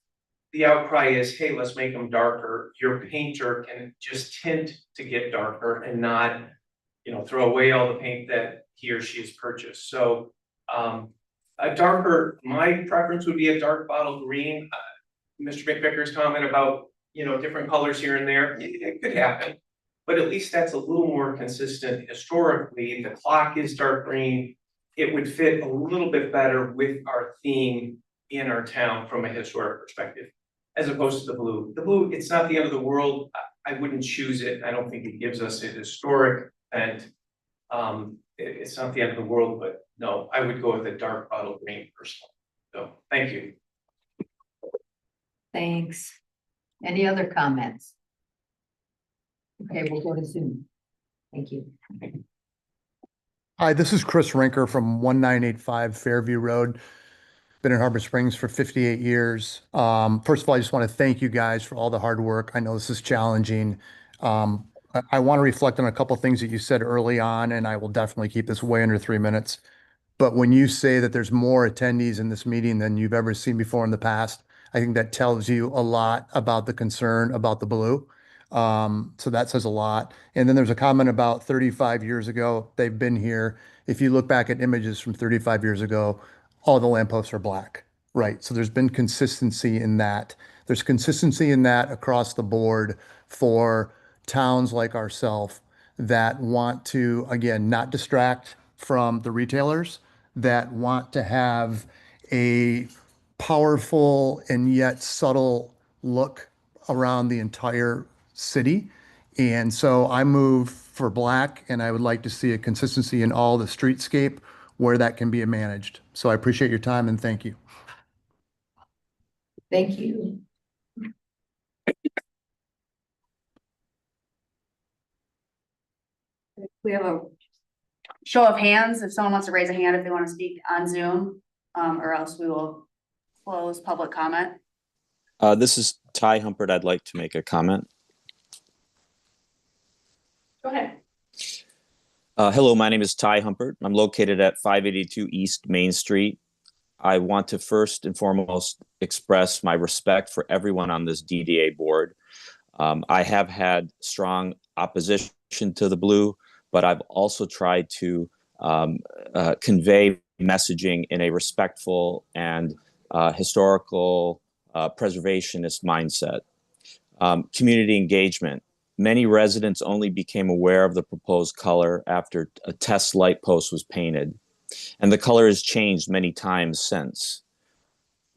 the outcry is, hey, let's make them darker, your painter can just tint to get darker and not, you know, throw away all the paint that he or she has purchased. So a darker, my preference would be a dark bottle green. Mr. McVicker's comment about, you know, different colors here and there, it could happen. But at least that's a little more consistent historically. The clock is dark green. It would fit a little bit better with our theme in our town from a historic perspective, as opposed to the blue. The blue, it's not the end of the world. I wouldn't choose it. I don't think it gives us a historic bent. It's not the end of the world, but no, I would go with a dark bottle green personally. So thank you. Thanks. Any other comments? Okay, we'll go to Zoom. Thank you. Hi, this is Chris Rinker from 1985 Fairview Road. Been in Harbor Springs for 58 years. First of all, I just want to thank you guys for all the hard work. I know this is challenging. I want to reflect on a couple things that you said early on, and I will definitely keep this way under 3 minutes. But when you say that there's more attendees in this meeting than you've ever seen before in the past, I think that tells you a lot about the concern about the blue. So that says a lot. And then there's a comment about 35 years ago, they've been here. If you look back at images from 35 years ago, all the lampposts are black, right? So there's been consistency in that. There's consistency in that across the board for towns like ourselves that want to, again, not distract from the retailers, that want to have a powerful and yet subtle look around the entire city. And so I move for black, and I would like to see a consistency in all the streetscape where that can be managed. So I appreciate your time and thank you. Thank you. We have a show of hands if someone wants to raise a hand if they want to speak on Zoom, or else we will close public comment. This is Ty Humpert. I'd like to make a comment. Go ahead. Hello, my name is Ty Humpert. I'm located at 582 East Main Street. I want to first and foremost express my respect for everyone on this DDA board. I have had strong opposition to the blue, but I've also tried to convey messaging in a respectful and historical preservationist mindset. Community engagement. Many residents only became aware of the proposed color after a test light post was painted. and the color has changed many times since.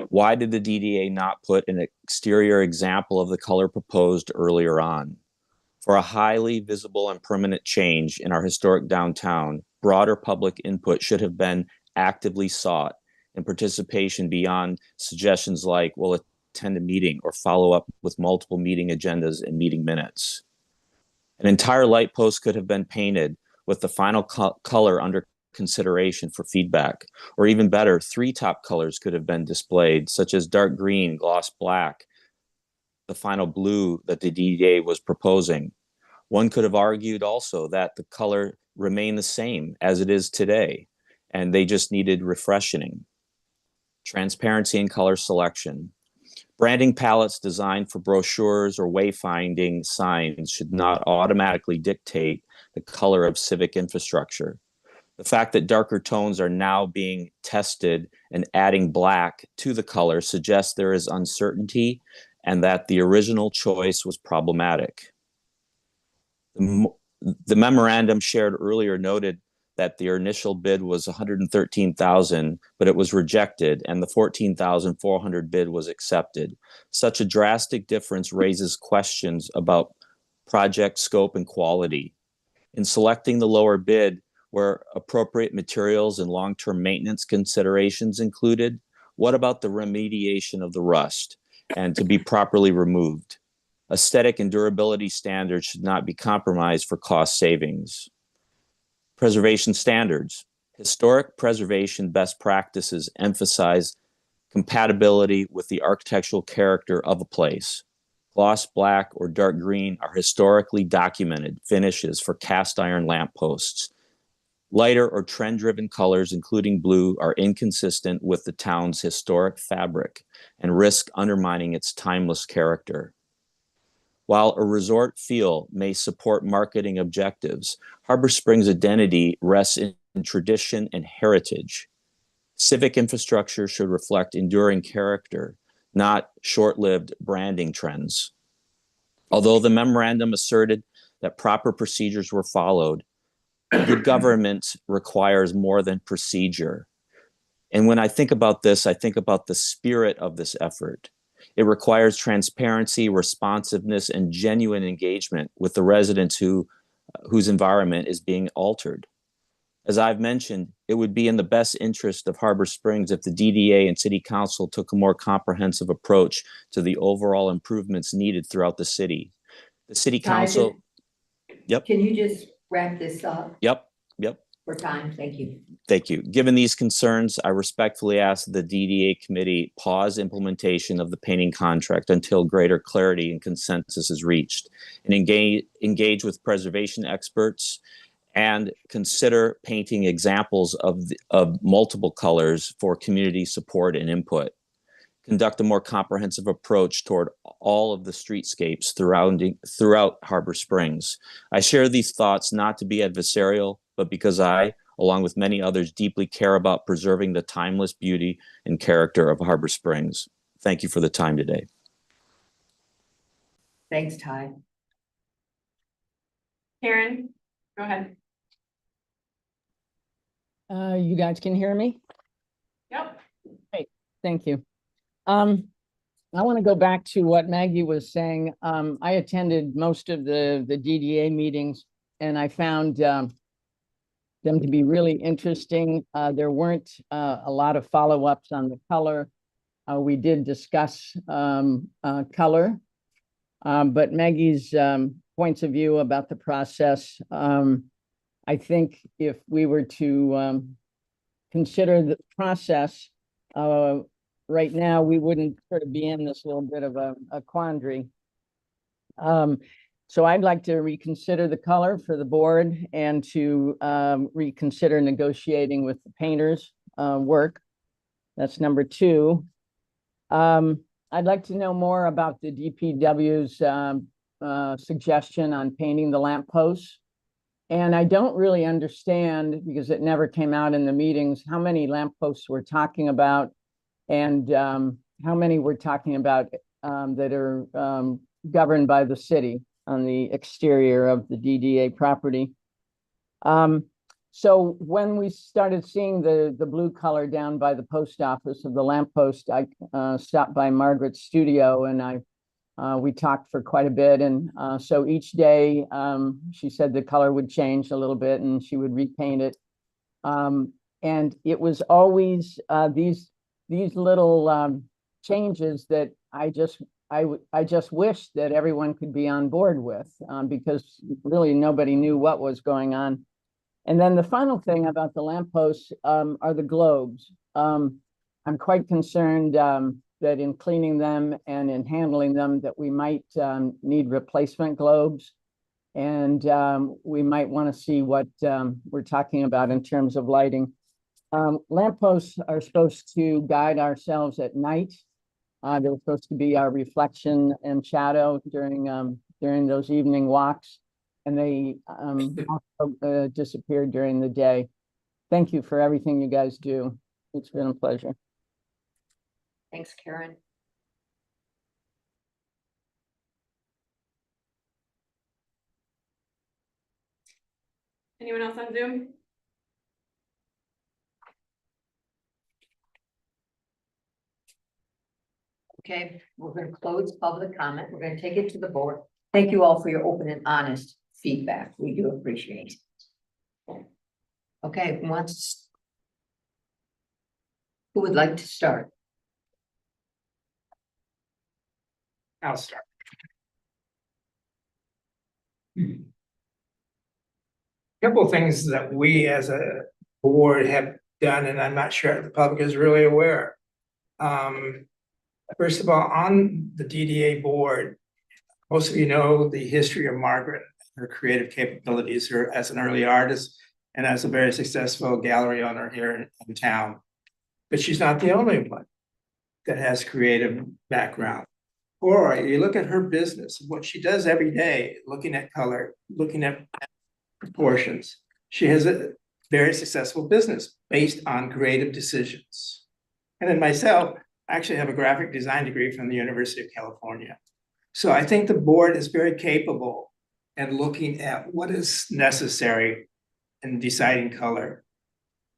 Why did the DDA not put an exterior example of the color proposed earlier on? For a highly visible and permanent change in our historic downtown, broader public input should have been actively sought, and participation beyond suggestions like, well, attend a meeting or follow up with multiple meeting agendas and meeting minutes. An entire light post could have been painted with the final color under consideration for feedback, or even better, 3 top colors could have been displayed, such as dark green, gloss black, the final blue that the DDA was proposing. One could have argued also that the color remained the same as it is today, and they just needed refreshing. Transparency in color selection. Branding palettes designed for brochures or wayfinding signs should not automatically dictate the color of civic infrastructure. The fact that darker tones are now being tested and adding black to the color suggests there is uncertainty and that the original choice was problematic. The memorandum shared earlier noted that their initial bid was $113,000, but it was rejected, and the $14,400 bid was accepted. Such a drastic difference raises questions about project scope and quality. In selecting the lower bid, were appropriate materials and long-term maintenance considerations included? What about the remediation of the rust and to be properly removed? Aesthetic and durability standards should not be compromised for cost savings. Preservation standards. Historic preservation best practices emphasize compatibility with the architectural character of a place. Gloss black or dark green are historically documented finishes for cast iron lampposts. Lighter or trend-driven colors, including blue, are inconsistent with the town's historic fabric and risk undermining its timeless character. While a resort feel may support marketing objectives, Harbor Springs' identity rests in tradition and heritage. Civic infrastructure should reflect enduring character, not short-lived branding trends. Although the memorandum asserted that proper procedures were followed, good government requires more than procedure. And when I think about this, I think about the spirit of this effort. It requires transparency, responsiveness, and genuine engagement with the residents whose environment is being altered. As I've mentioned, it would be in the best interest of Harbor Springs if the DDA and City Council took a more comprehensive approach to the overall improvements needed throughout the city. The City Council. Yep. Can you just wrap this up Yep. for time? Thank you. Thank you. Given these concerns, I respectfully ask the DDA committee pause implementation of the painting contract until greater clarity and consensus is reached, and engage with preservation experts and consider painting examples of multiple colors for community support and input. Conduct a more comprehensive approach toward all of the streetscapes throughout Harbor Springs. I share these thoughts not to be adversarial, but because I, along with many others, deeply care about preserving the timeless beauty and character of Harbor Springs. Thank you for the time today. Thanks, Ty. Karen, go ahead. You guys can hear me? Yep. Great, thank you. I want to go back to what Maggie was saying. I attended most of the DDA meetings, and I found them to be really interesting. There weren't a lot of follow-ups on the color. We did discuss color, but Maggie's points of view about the process, I think if we were to consider the process, right now, we wouldn't sort of be in this little bit of a quandary. So I'd like to reconsider the color for the board and to reconsider negotiating with the painters' work. That's number 2. I'd like to know more about the DPW's suggestion on painting the lampposts. And I don't really understand, because it never came out in the meetings, how many lampposts we're talking about and how many we're talking about that are governed by the city on the exterior of the DDA property. So when we started seeing the blue color down by the post office of the lamppost, I stopped by Margaret's studio and we talked for quite a bit. And so each day she said the color would change a little bit and she would repaint it. And it was always these little changes that I just wish that everyone could be on board with, because really nobody knew what was going on. And then the final thing about the lampposts are the globes. I'm quite concerned that in cleaning them and in handling them, that we might need replacement globes. And we might want to see what we're talking about in terms of lighting. Lampposts are supposed to guide ourselves at night. They're supposed to be our reflection and shadow during those evening walks. And they also disappeared during the day. Thank you for everything you guys do. It's been a pleasure. Thanks, Karen. Anyone else on Zoom? Okay, we're going to close public comment. We're going to take it to the board. Thank you all for your open and honest feedback. We do appreciate it. Okay, who would like to start? I'll start. Couple of things that we as a board have done, and I'm not sure the public is really aware. First of all, on the DDA board, most of you know the history of Margaret, her creative capabilities, her as an early artist and as a very successful gallery owner here in town. But she's not the only one that has creative background. Or you look at her business, what she does every day, looking at color, looking at proportions. She has a very successful business based on creative decisions. And then myself, I actually have a graphic design degree from the University of California. So I think the board is very capable at looking at what is necessary in deciding color.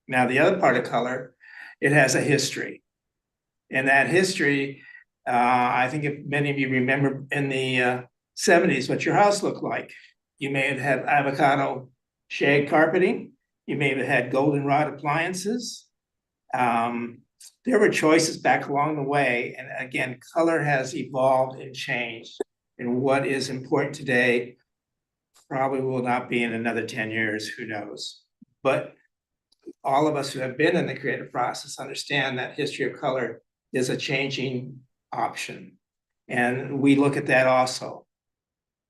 Now, the other part of color, it has a history. And that history, I think if many of you remember in the 70s, what your house looked like. You may have had avocado shag carpeting. You may have had goldenrod appliances. There were choices back along the way. And again, color has evolved and changed. And what is important today probably will not be in another 10 years, who knows. But all of us who have been in the creative process understand that history of color is a changing option. And we look at that also.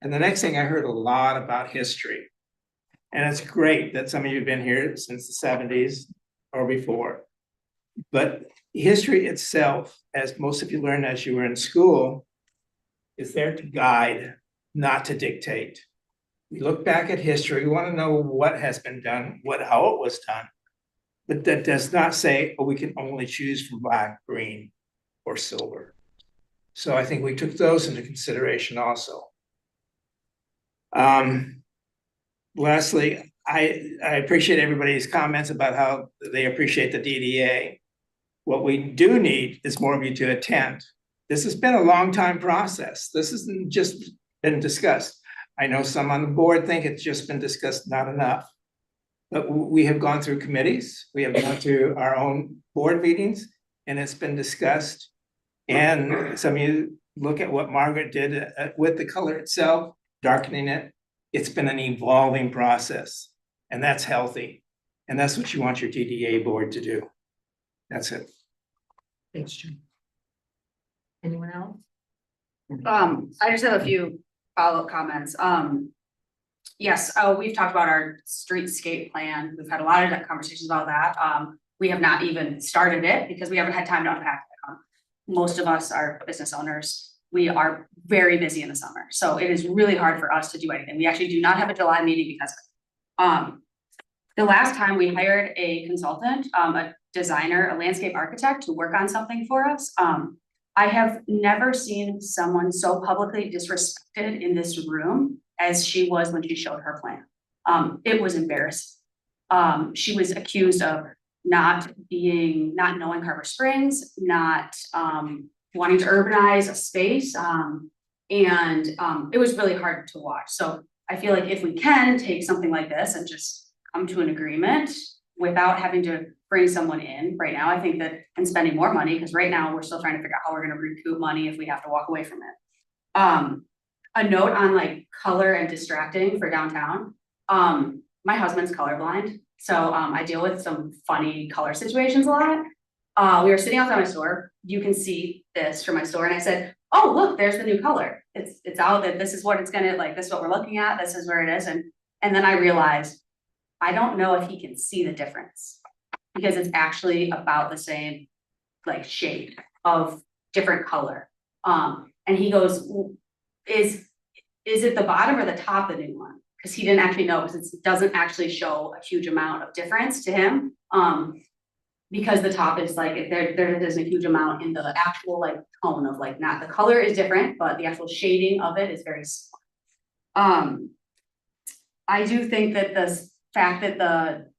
And the next thing, I heard a lot about history. And it's great that some of you have been here since the 70s or before. But history itself, as most of you learned as you were in school, is there to guide, not to dictate. We look back at history, we want to know what has been done, how it was done. But that does not say, oh, we can only choose from black, green, or silver. So I think we took those into consideration also. Lastly, I appreciate everybody's comments about how they appreciate the DDA. What we do need is more of you to attend. This has been a long time process. This hasn't just been discussed. I know some on the board think it's just been discussed, not enough. But we have gone through committees, we have gone through our own board meetings, and it's been discussed. And some of you look at what Margaret did with the color itself, darkening it. It's been an evolving process, and that's healthy. And that's what you want your DDA board to do. That's it. Thanks, Jim. Anyone else? I just have a few follow-up comments. Yes, we've talked about our streetscape plan. We've had a lot of conversations about that. We have not even started it because we haven't had time to unpack it. Most of us are business owners. We are very busy in the summer. So it is really hard for us to do anything. We actually do not have a July meeting because the last time we hired a consultant, a designer, a landscape architect to work on something for us, I have never seen someone so publicly disrespected in this room as she was when she showed her plan. It was embarrassing. She was accused of not knowing Harbor Springs, not wanting to urbanize a space. It was really hard to watch. So I feel like if we can take something like this and just come to an agreement without having to bring someone in right now, I think that, and spending more money, because right now we're still trying to figure out how we're gonna recoup money if we have to walk away from it. A note on like color and distracting for downtown. My husband's colorblind, so I deal with some funny color situations a lot. We were sitting outside my store. You can see this from my store, and I said, "Oh, look, there's the new color. It's out there. This is what it's gonna like. This is what we're looking at. This is where it is." And then I realized I don't know if he can see the difference because it's actually about the same like shade of different color. And he goes, "Is it the bottom or the top, the new one?" Because he didn't actually know, because it doesn't actually show a huge amount of difference to him. Because the top is like, there isn't a huge amount in the actual like tone of like, not the color is different, but the actual shading of it is very similar. I do think that the fact that the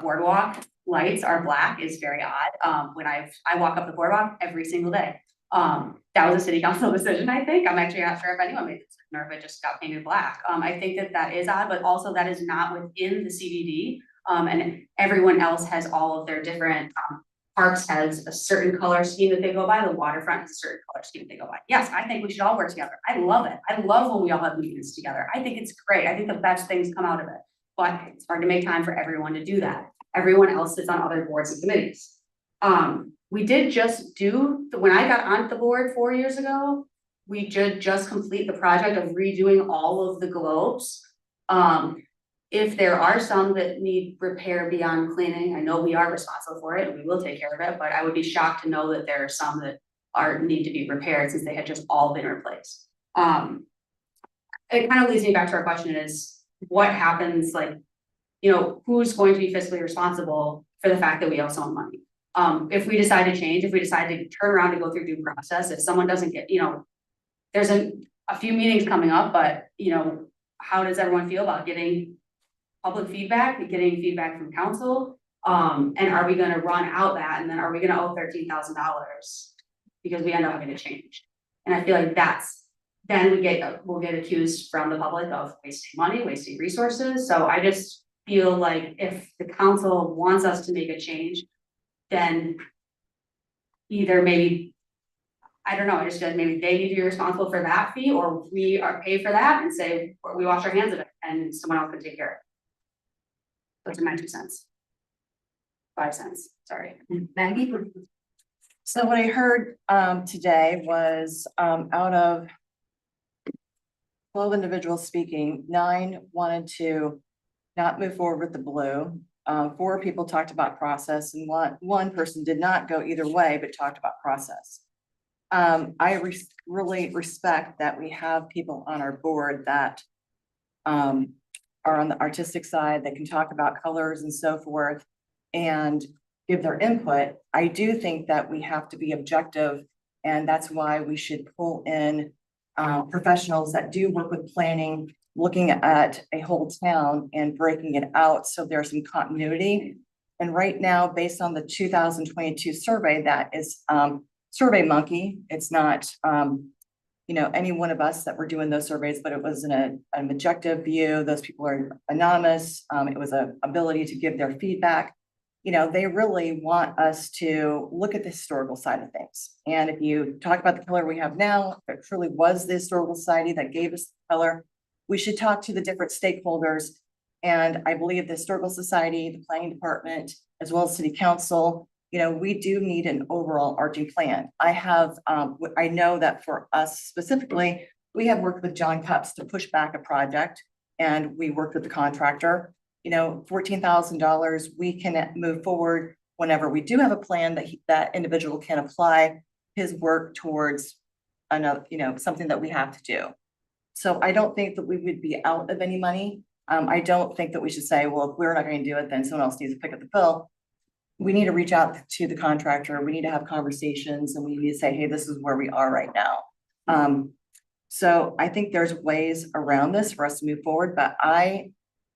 boardwalk lights are black is very odd. When I walk up the boardwalk every single day. That was a city council decision, I think. I'm actually not sure if anyone made the decision or if it just got painted black. I think that is odd, but also that is not within the CBD. And everyone else has all of their different, parks has a certain color scheme that they go by, the waterfront has a certain color scheme they go by. Yes, I think we should all work together. I love it. I love when we all have meetings together. I think it's great. I think the best things come out of it, but it's hard to make time for everyone to do that. Everyone else sits on other boards and committees. We did just when I got on the board 4 years ago, we just complete the project of redoing all of the globes. If there are some that need repair beyond cleaning, I know we are responsible for it and we will take care of it, but I would be shocked to know that there are some that need to be repaired since they had just all been replaced. It kind of leads me back to our question is what happens, like, you know, who's going to be fiscally responsible for the fact that we owe someone money? If we decide to change, if we decide to turn around and go through due process, if someone doesn't get, you know, there's a few meetings coming up, but you know, how does everyone feel about getting public feedback, getting feedback from council? And are we gonna run out that, and then are we gonna owe $13,000 because we end up having to change? And I feel like then we'll get accused from the public of wasting money, wasting resources. So I just feel like if the council wants us to make a change, then either maybe, I don't know, I just feel like maybe they need to be responsible for that fee, or we are paid for that and say, we wash our hands of it and someone else can take care of it. Those are my 2 cents. 5 cents, sorry. Maggie? So what I heard today was out of 12 individuals speaking, 9 wanted to not move forward with the blue. 4 people talked about process, and one person did not go either way, but talked about process. I really respect that we have people on our board that are on the artistic side that can talk about colors and so forth and give their input. I do think that we have to be objective, and that's why we should pull in professionals that do work with planning, looking at a whole town and breaking it out so there's some continuity. And right now, based on the 2022 survey, that is Survey Monkey. It's not you know, any one of us that were doing those surveys, but it was an objective view. Those people are anonymous. It was an ability to give their feedback. You know, they really want us to look at the historical side of things. And if you talk about the color we have now, if it truly was the Historical Society that gave us the color, we should talk to the different stakeholders. And I believe the Historical Society, the Planning Department, as well as City Council, you know, we do need an overall arching plan. I know that for us specifically, we have worked with John Cups to push back a project, and we worked with the contractor. You know, $14,000, we can move forward whenever we do have a plan that that individual can apply his work towards another, you know, something that we have to do. So I don't think that we would be out of any money. I don't think that we should say, well, if we're not going to do it, then someone else needs to pick up the bill. We need to reach out to the contractor. We need to have conversations, and we need to say, hey, this is where we are right now. So I think there's ways around this for us to move forward, but I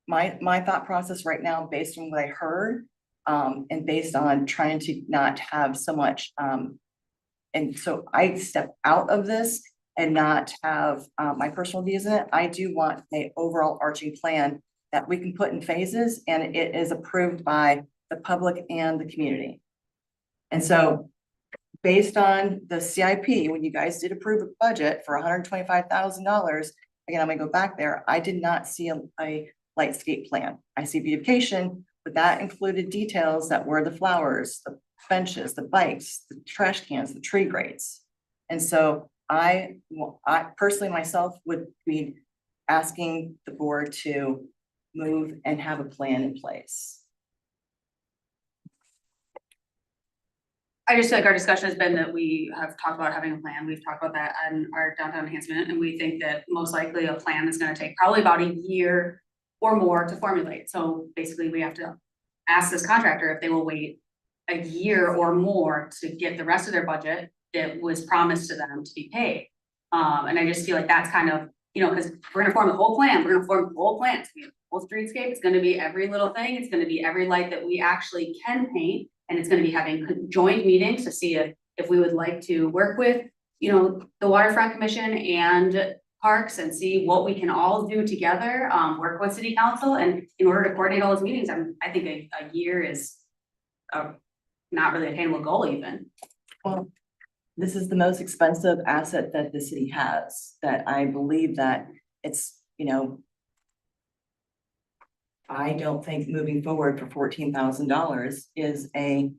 my thought process right now, based on what I heard, and based on trying to not have so much, and so I step out of this and not have, my personal views in it. I do want a overall arching plan that we can put in phases, and it is approved by the public and the community. And so based on the CIP, when you guys did approve a budget for $125,000, again, I'm gonna go back there, I did not see a lightscape plan. I see beautification, but that included details that were the flowers, the benches, the bikes, the trash cans, the tree grates. And so I personally myself would be asking the board to move and have a plan in place. I just feel like our discussion has been that we have talked about having a plan. We've talked about that on our downtown enhancement, and we think that most likely a plan is gonna take probably about a year or more to formulate. So basically, we have to ask this contractor if they will wait a year or more to get the rest of their budget that was promised to them to be paid. And I just feel like that's kind of, because we're gonna form the whole plan, we're gonna form the whole plan, it's gonna be a whole streetscape, it's gonna be every little thing, it's gonna be every light that we actually can paint. And it's gonna be having joint meetings to see if we would like to work with, the waterfront commission and parks and see what we can all do together, work with city council. And in order to coordinate all those meetings, I think a year is not really attainable goal even. Well, this is the most expensive asset that the city has, that I believe that it's, I don't think moving forward for $14,000 is a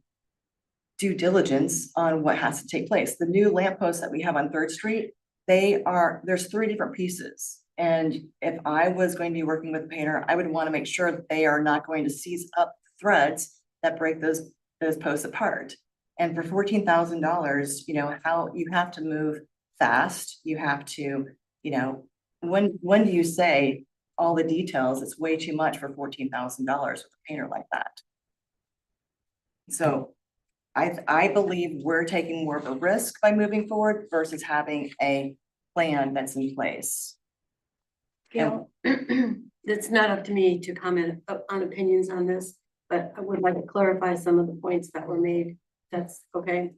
due diligence on what has to take place. The new lampposts that we have on Third Street, there's 3 different pieces. And if I was going to be working with a painter, I would want to make sure that they are not going to seize up threads that break those posts apart. And for $14,000, how you have to move fast, you have to, when do you say all the details? It's way too much for $14,000 with a painter like that. So I believe we're taking more of a risk by moving forward versus having a plan that's in place. It's not up to me to comment on opinions on this, but I would like to clarify some of the points that were made. That's okay.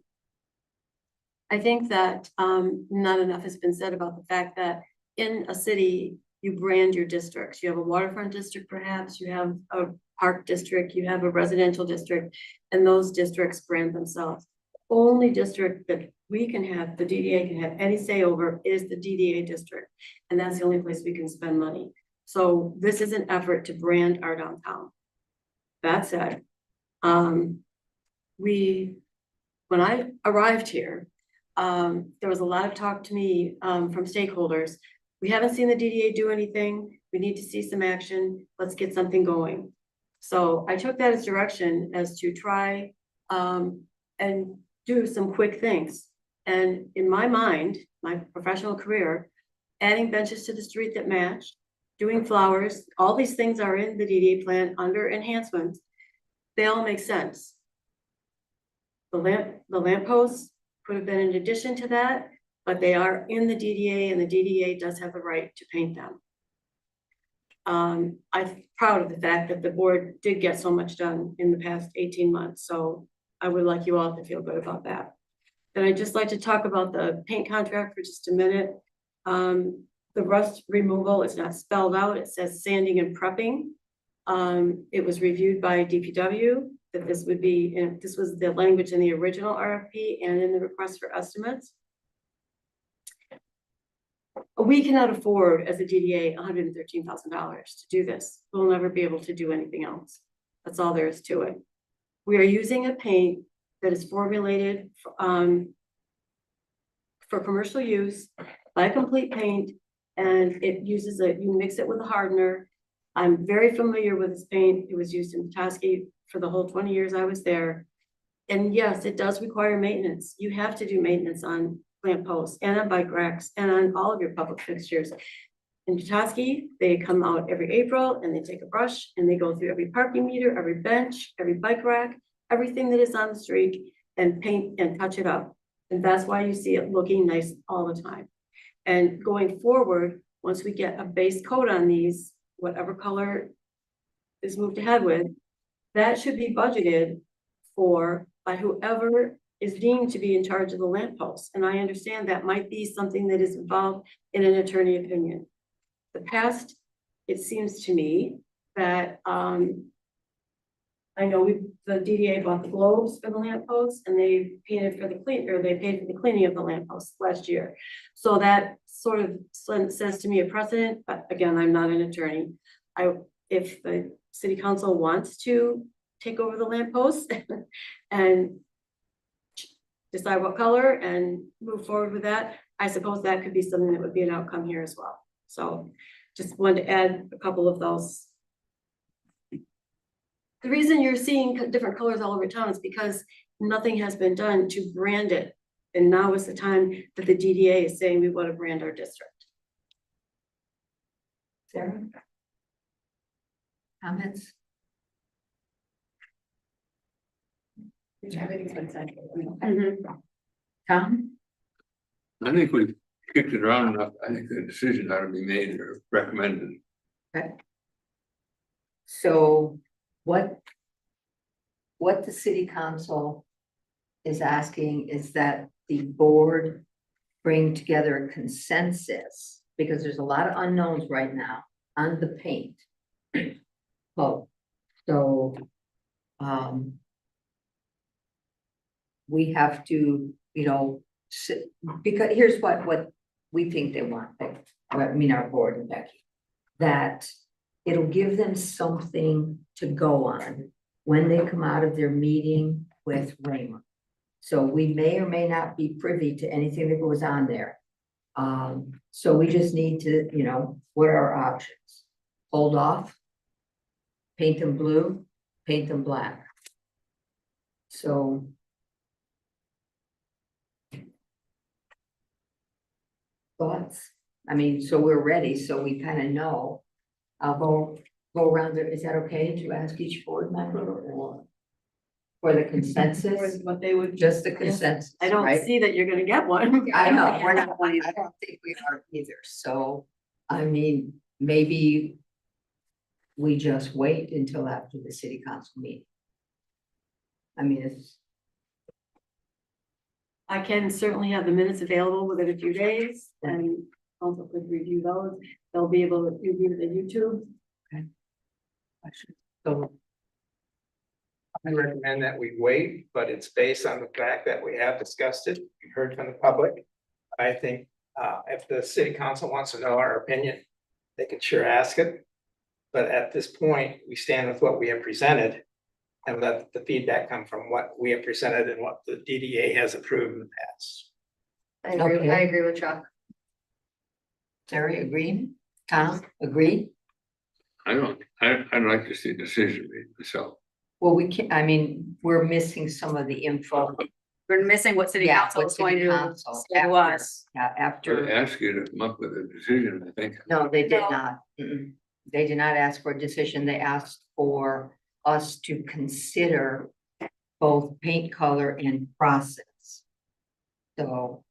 I think that not enough has been said about the fact that in a city, you brand your districts. You have a waterfront district, perhaps, you have a park district, you have a residential district, and those districts brand themselves. Only district that we can have, the DDA can have any say over, is the DDA district. And that's the only place we can spend money. So this is an effort to brand our downtown. That said, when I arrived here, there was a lot of talk to me from stakeholders. We haven't seen the DDA do anything. We need to see some action. Let's get something going. So I took that as direction as to try and do some quick things. And in my mind, my professional career, adding benches to the street that match, doing flowers, all these things are in the DDA plan under enhancements. They all make sense. The lamp posts could have been in addition to that, but they are in the DDA, and the DDA does have the right to paint them. I'm proud of the fact that the board did get so much done in the past 18 months. So I would like you all to feel good about that. Then I'd just like to talk about the paint contract for just a minute. The rust removal is not spelled out. It says sanding and prepping. It was reviewed by DPW that this would be, and this was the language in the original RFP and in the request for estimates. We cannot afford as a DDA $113,000 to do this. We'll never be able to do anything else. That's all there is to it. We are using a paint that is formulated for commercial use by Complete Paint, and it uses you mix it with a hardener. I'm very familiar with this paint. It was used in Petoskey for the whole 20 years I was there. And yes, it does require maintenance. You have to do maintenance on lamp posts and on bike racks and on all of your public fixtures. In Petoskey, they come out every April and they take a brush and they go through every parking meter, every bench, every bike rack, everything that is on the street, and paint and touch it up. And that's why you see it looking nice all the time. And going forward, once we get a base coat on these, whatever color is moved ahead with, that should be budgeted for by whoever is deemed to be in charge of the lamp post. And I understand that might be something that is involved in an attorney opinion. The past, it seems to me that, I know the DDA bought the globes for the lamp posts and they painted for the they paid for the cleaning of the lamp posts last year. So that sort of says to me a precedent, but again, I'm not an attorney. If the city council wants to take over the lamp posts and decide what color and move forward with that, I suppose that could be something that would be an outcome here as well. So just wanted to add a couple of those. The reason you're seeing different colors all over town is because nothing has been done to brand it. And now is the time that the DDA is saying we want to brand our district. Sarah? Comments? Tom? I think we've kicked it around enough. I think the decision ought to be made or recommended. Okay. So what the city council is asking is that the board bring together a consensus, because there's a lot of unknowns right now on the paint. Oh, so, we have to, because here's what we think they want, I mean, our board and Becky, that it'll give them something to go on when they come out of their meeting with Raymond. So we may or may not be privy to anything that goes on there. So we just need to, what are our options? Hold off, paint them blue, paint them black. So thoughts? I mean, so we're ready, so we kind of know. I'll go around there. Is that okay to ask each board member or for the consensus? What they would. Just the consensus, I don't right? see that you're gonna get one. I know, we're not, I don't think we are either. So, I mean, maybe we just wait until after the city council meeting. I mean, it's. I can certainly have the minutes available within a few days and also could review those. They'll be able to review the YouTube. So I recommend that we wait, but it's based on the fact that we have discussed it, we heard from the public. I think if the city council wants to know our opinion, they can sure ask it. But at this point, we stand with what we have presented and let the feedback come from what we have presented and what the DDA has approved in the past. I agree with Chuck. Terry, agreed? Tom, agreed? I'd like to see a decision made myself. Well, we can't, I mean, we're missing some of the info. We're missing what city Yeah, council what is going city to council say to us. Yeah, I after, ask you to come up with a decision, I think. no, they did No. not. They did not ask for a decision. They asked for us to consider both paint color and process. So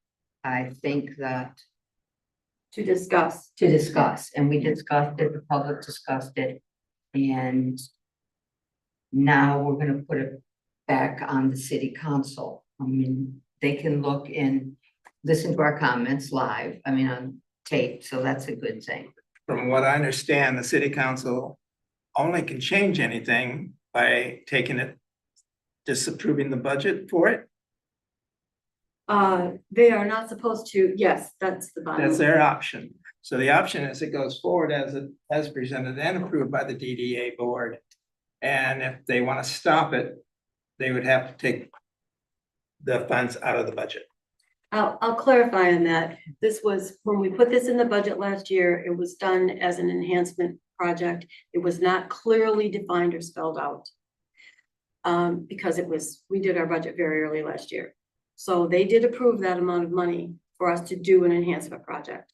I think that To discuss. and we discussed it, the public discussed it, and now we're gonna put it back on the city council. I mean, they can look and listen to our comments live, I mean, on tape, so that's a good thing. From what I understand, the city council only can change anything by taking it, disapproving the budget for it. They are not supposed to, yes, that's the bottom. That's their option. So the option is it goes forward as presented and approved by the DDA board. And if they want to stop it, they would have to take the funds out of the budget. I'll clarify on that. This was, when we put this in the budget last year, it was done as an enhancement project. It was not clearly defined or spelled out. Because we did our budget very early last year. So they did approve that amount of money for us to do an enhancement project.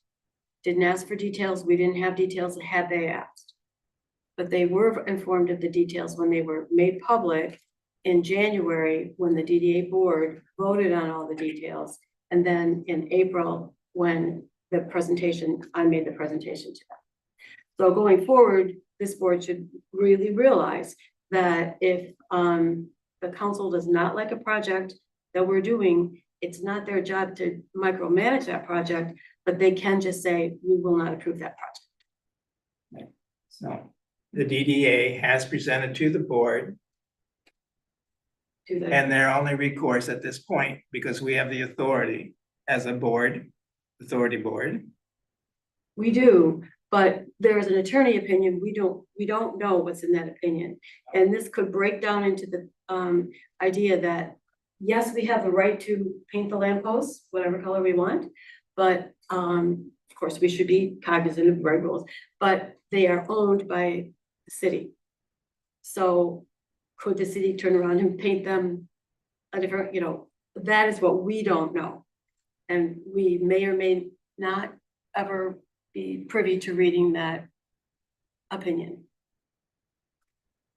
Didn't ask for details. We didn't have details had they asked. But they were informed of the details when they were made public in January, when the DDA board voted on all the details. And then in April, when I made the presentation to them. So going forward, this board should really realize that if, the council does not like a project that we're doing, it's not their job to micromanage that project, but they can just say, we will not approve that project. So the DDA has presented to the board, Do that. and their only recourse at this point, because we have the authority as a board, authority board. We do, but there is an attorney opinion. We don't know what's in that opinion. And this could break down into the idea that, yes, we have the right to paint the lampposts, whatever color we want. But of course, we should be cognizant of right rules, but they are owned by the city. So could the city turn around and paint them a different, that is what we don't know. And we may or may not ever be privy to reading that opinion.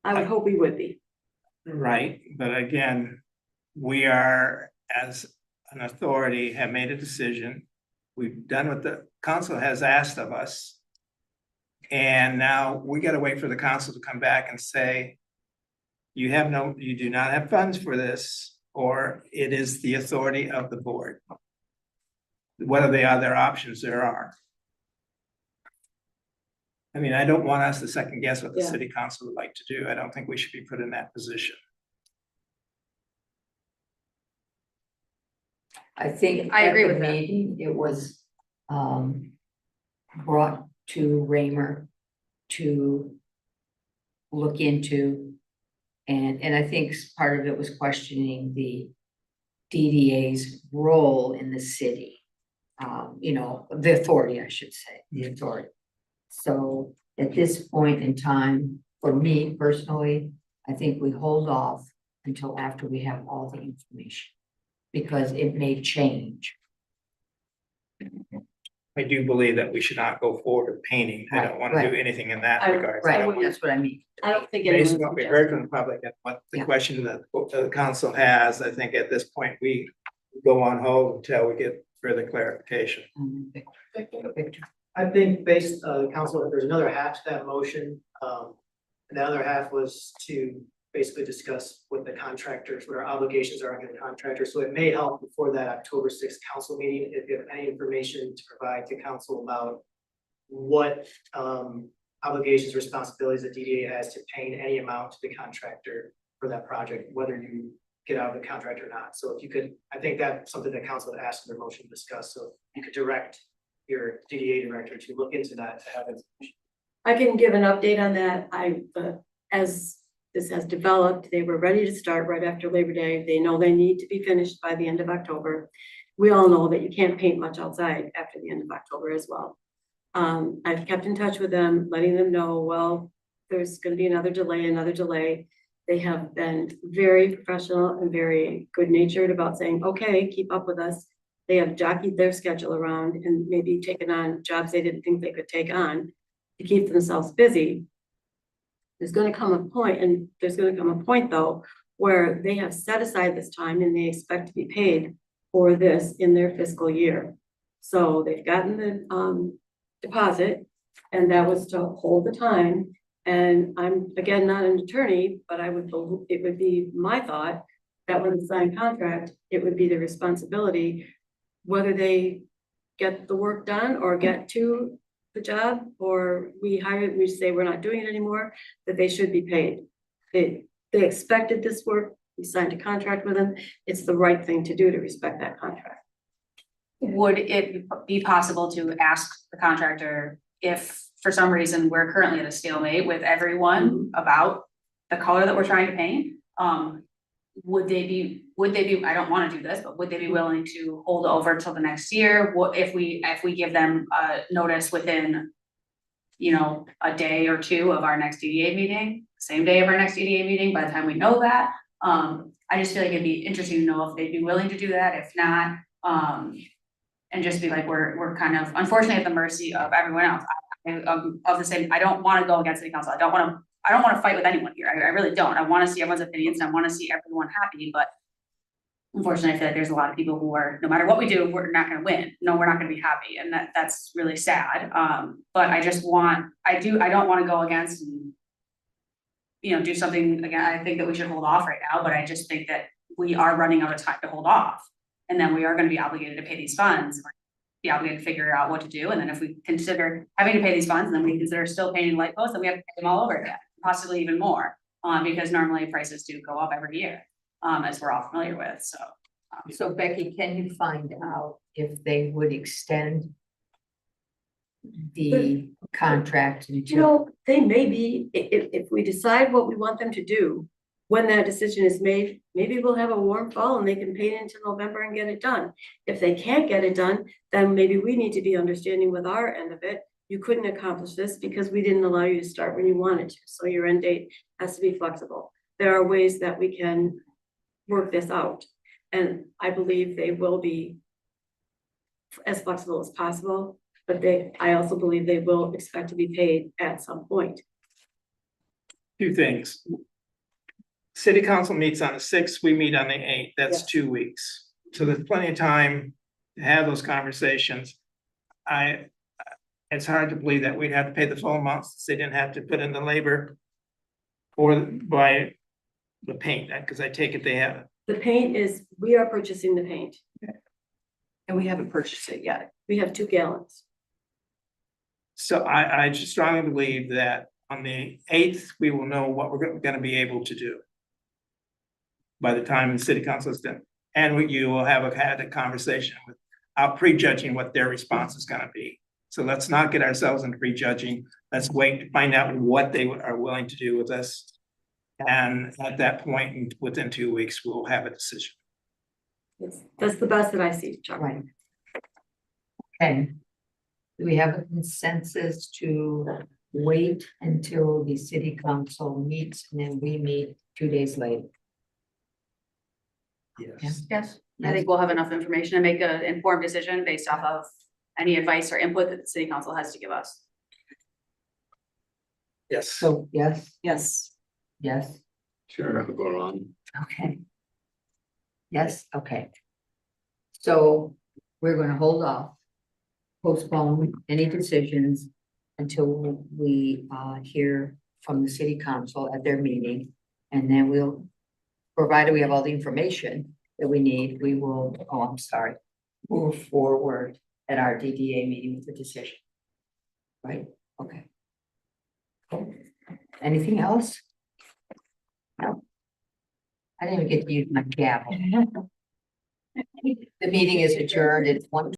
I would hope we would be. Right, but again, we are, as an authority, have made a decision. We've done what the council has asked of us. And now we gotta wait for the council to come back and say, you do not have funds for this, or it is the authority of the board. What are the other options there are? I mean, I don't want us to second guess what the Yeah. city council would like to do. I don't think we should be put in that position. I think. I agree at the with that. meeting, it was brought to Raymer to look into. And I think part of it was questioning the DDA's role in the city. The authority, I should say, the authority. So at this point in time, for me personally, I think we hold off until after we have all the information, because it may change. I do believe that we should not go forward with painting. I don't want to do anything in that regard. Right, that's what I mean. I don't think Based on anyone's what we heard from the public and what the Yeah. question that the council has, I think at this point, we go on hold until we get further clarification. Victor. I think based, council, there's another half to that motion. And the other half was to basically discuss what the contractors, what our obligations are under the contractor. So it may help before that October 6th council meeting, if you have any information to provide to council about what obligations, responsibilities that DDA has to pay any amount to the contractor for that project, whether you get out of the contract or not. So if you could, I think that's something that council had asked in their motion to discuss. So you could direct your DDA director to look into that, to have information. I can give an update on that. As this has developed, they were ready to start right after Labor Day. They know they need to be finished by the end of October. We all know that you can't paint much outside after the end of October as well. I've kept in touch with them, letting them know, well, there's gonna be another delay. They have been very professional and very good natured about saying, okay, keep up with us. They have jockeyed their schedule around and maybe taken on jobs they didn't think they could take on to keep themselves busy. There's gonna come a point though, where they have set aside this time and they expect to be paid for this in their fiscal year. So they've gotten the deposit, and that was to hold the time. And I'm, again, not an attorney, but it would be my thought that when they sign contract, it would be the responsibility, whether they get the work done or get to the job, or we say we're not doing it anymore, that they should be paid. They expected this work, we signed a contract with them, it's the right thing to do to respect that contract. Would it be possible to ask the contractor if for some reason we're currently at a stalemate with everyone about the color that we're trying to paint? Would they be, I don't want to do this, but would they be willing to hold over till the next year? What if we give them a notice within, a day or two of our next DDA meeting, same day of our next DDA meeting, by the time we know that? I just feel like it'd be interesting to know if they'd be willing to do that, if not, and just be like, we're kind of unfortunately at the mercy of everyone else. Of the same, I don't want to go against city council. I don't want to fight with anyone here. I really don't. I want to see everyone's opinions and I want to see everyone happy, but unfortunately, I feel like there's a lot of people who are, no matter what we do, we're not gonna win. No, we're not gonna be happy, and that's really sad. But I don't wanna go against and, you know, do something, again, I think that we should hold off right now, but I just think that we are running out of time to hold off. And then we are gonna be obligated to pay these funds, be obligated to figure out what to do, and then if we consider having to pay these funds, and then we consider still paying light posts, then we have to pay them all over again, possibly even more. Because normally prices do go up every year, as we're all familiar with, so. So Becky, can you find out if they would extend the contract You until? know, they may be, if we decide what we want them to do, when that decision is made, maybe we'll have a warm fall and they can paint it into November and get it done. If they can't get it done, then maybe we need to be understanding with our end of it. You couldn't accomplish this because we didn't allow you to start when you wanted to, so your end date has to be flexible. There are ways that we can work this out, and I believe they will be as flexible as possible, but I also believe they will expect to be paid at some point. Two things. City council meets on the 6th, we meet on the 8th, that's Yes. 2 weeks. So there's plenty of time to have those conversations. It's hard to believe that we'd have to pay the full amount since they didn't have to put in the labor or by the paint, because I take it they have. The paint is, we are purchasing the paint. And we haven't purchased it yet. We have 2 gallons. So I just strongly believe that on the 8th, we will know what we're gonna be able to do by the time the city council is done. And you will have had a conversation without prejudging what their response is gonna be. So let's not get ourselves into prejudging. Let's wait to find out what they are willing to do with us. And at that point, within 2 weeks, we'll have a decision. That's the best that I see, Chuck. Right. Okay. Do we have a consensus to wait until the city council meets and then we meet 2 days later? Yes. Yes, I think we'll have enough information to make an informed decision based off of any advice or input that the city council has to give us. Yes. So, yes, Yes. yes, Sure, I'll go on. okay. Yes, okay. So we're gonna hold off, postpone any decisions until we hear from the city council at their meeting. And then we'll, provided we have all the information that we need, we will, move forward at our DDA meeting with the decision. Right, okay. Cool. Anything else? No. I didn't even get to use my gavel. The meeting is adjourned. It's 1:20.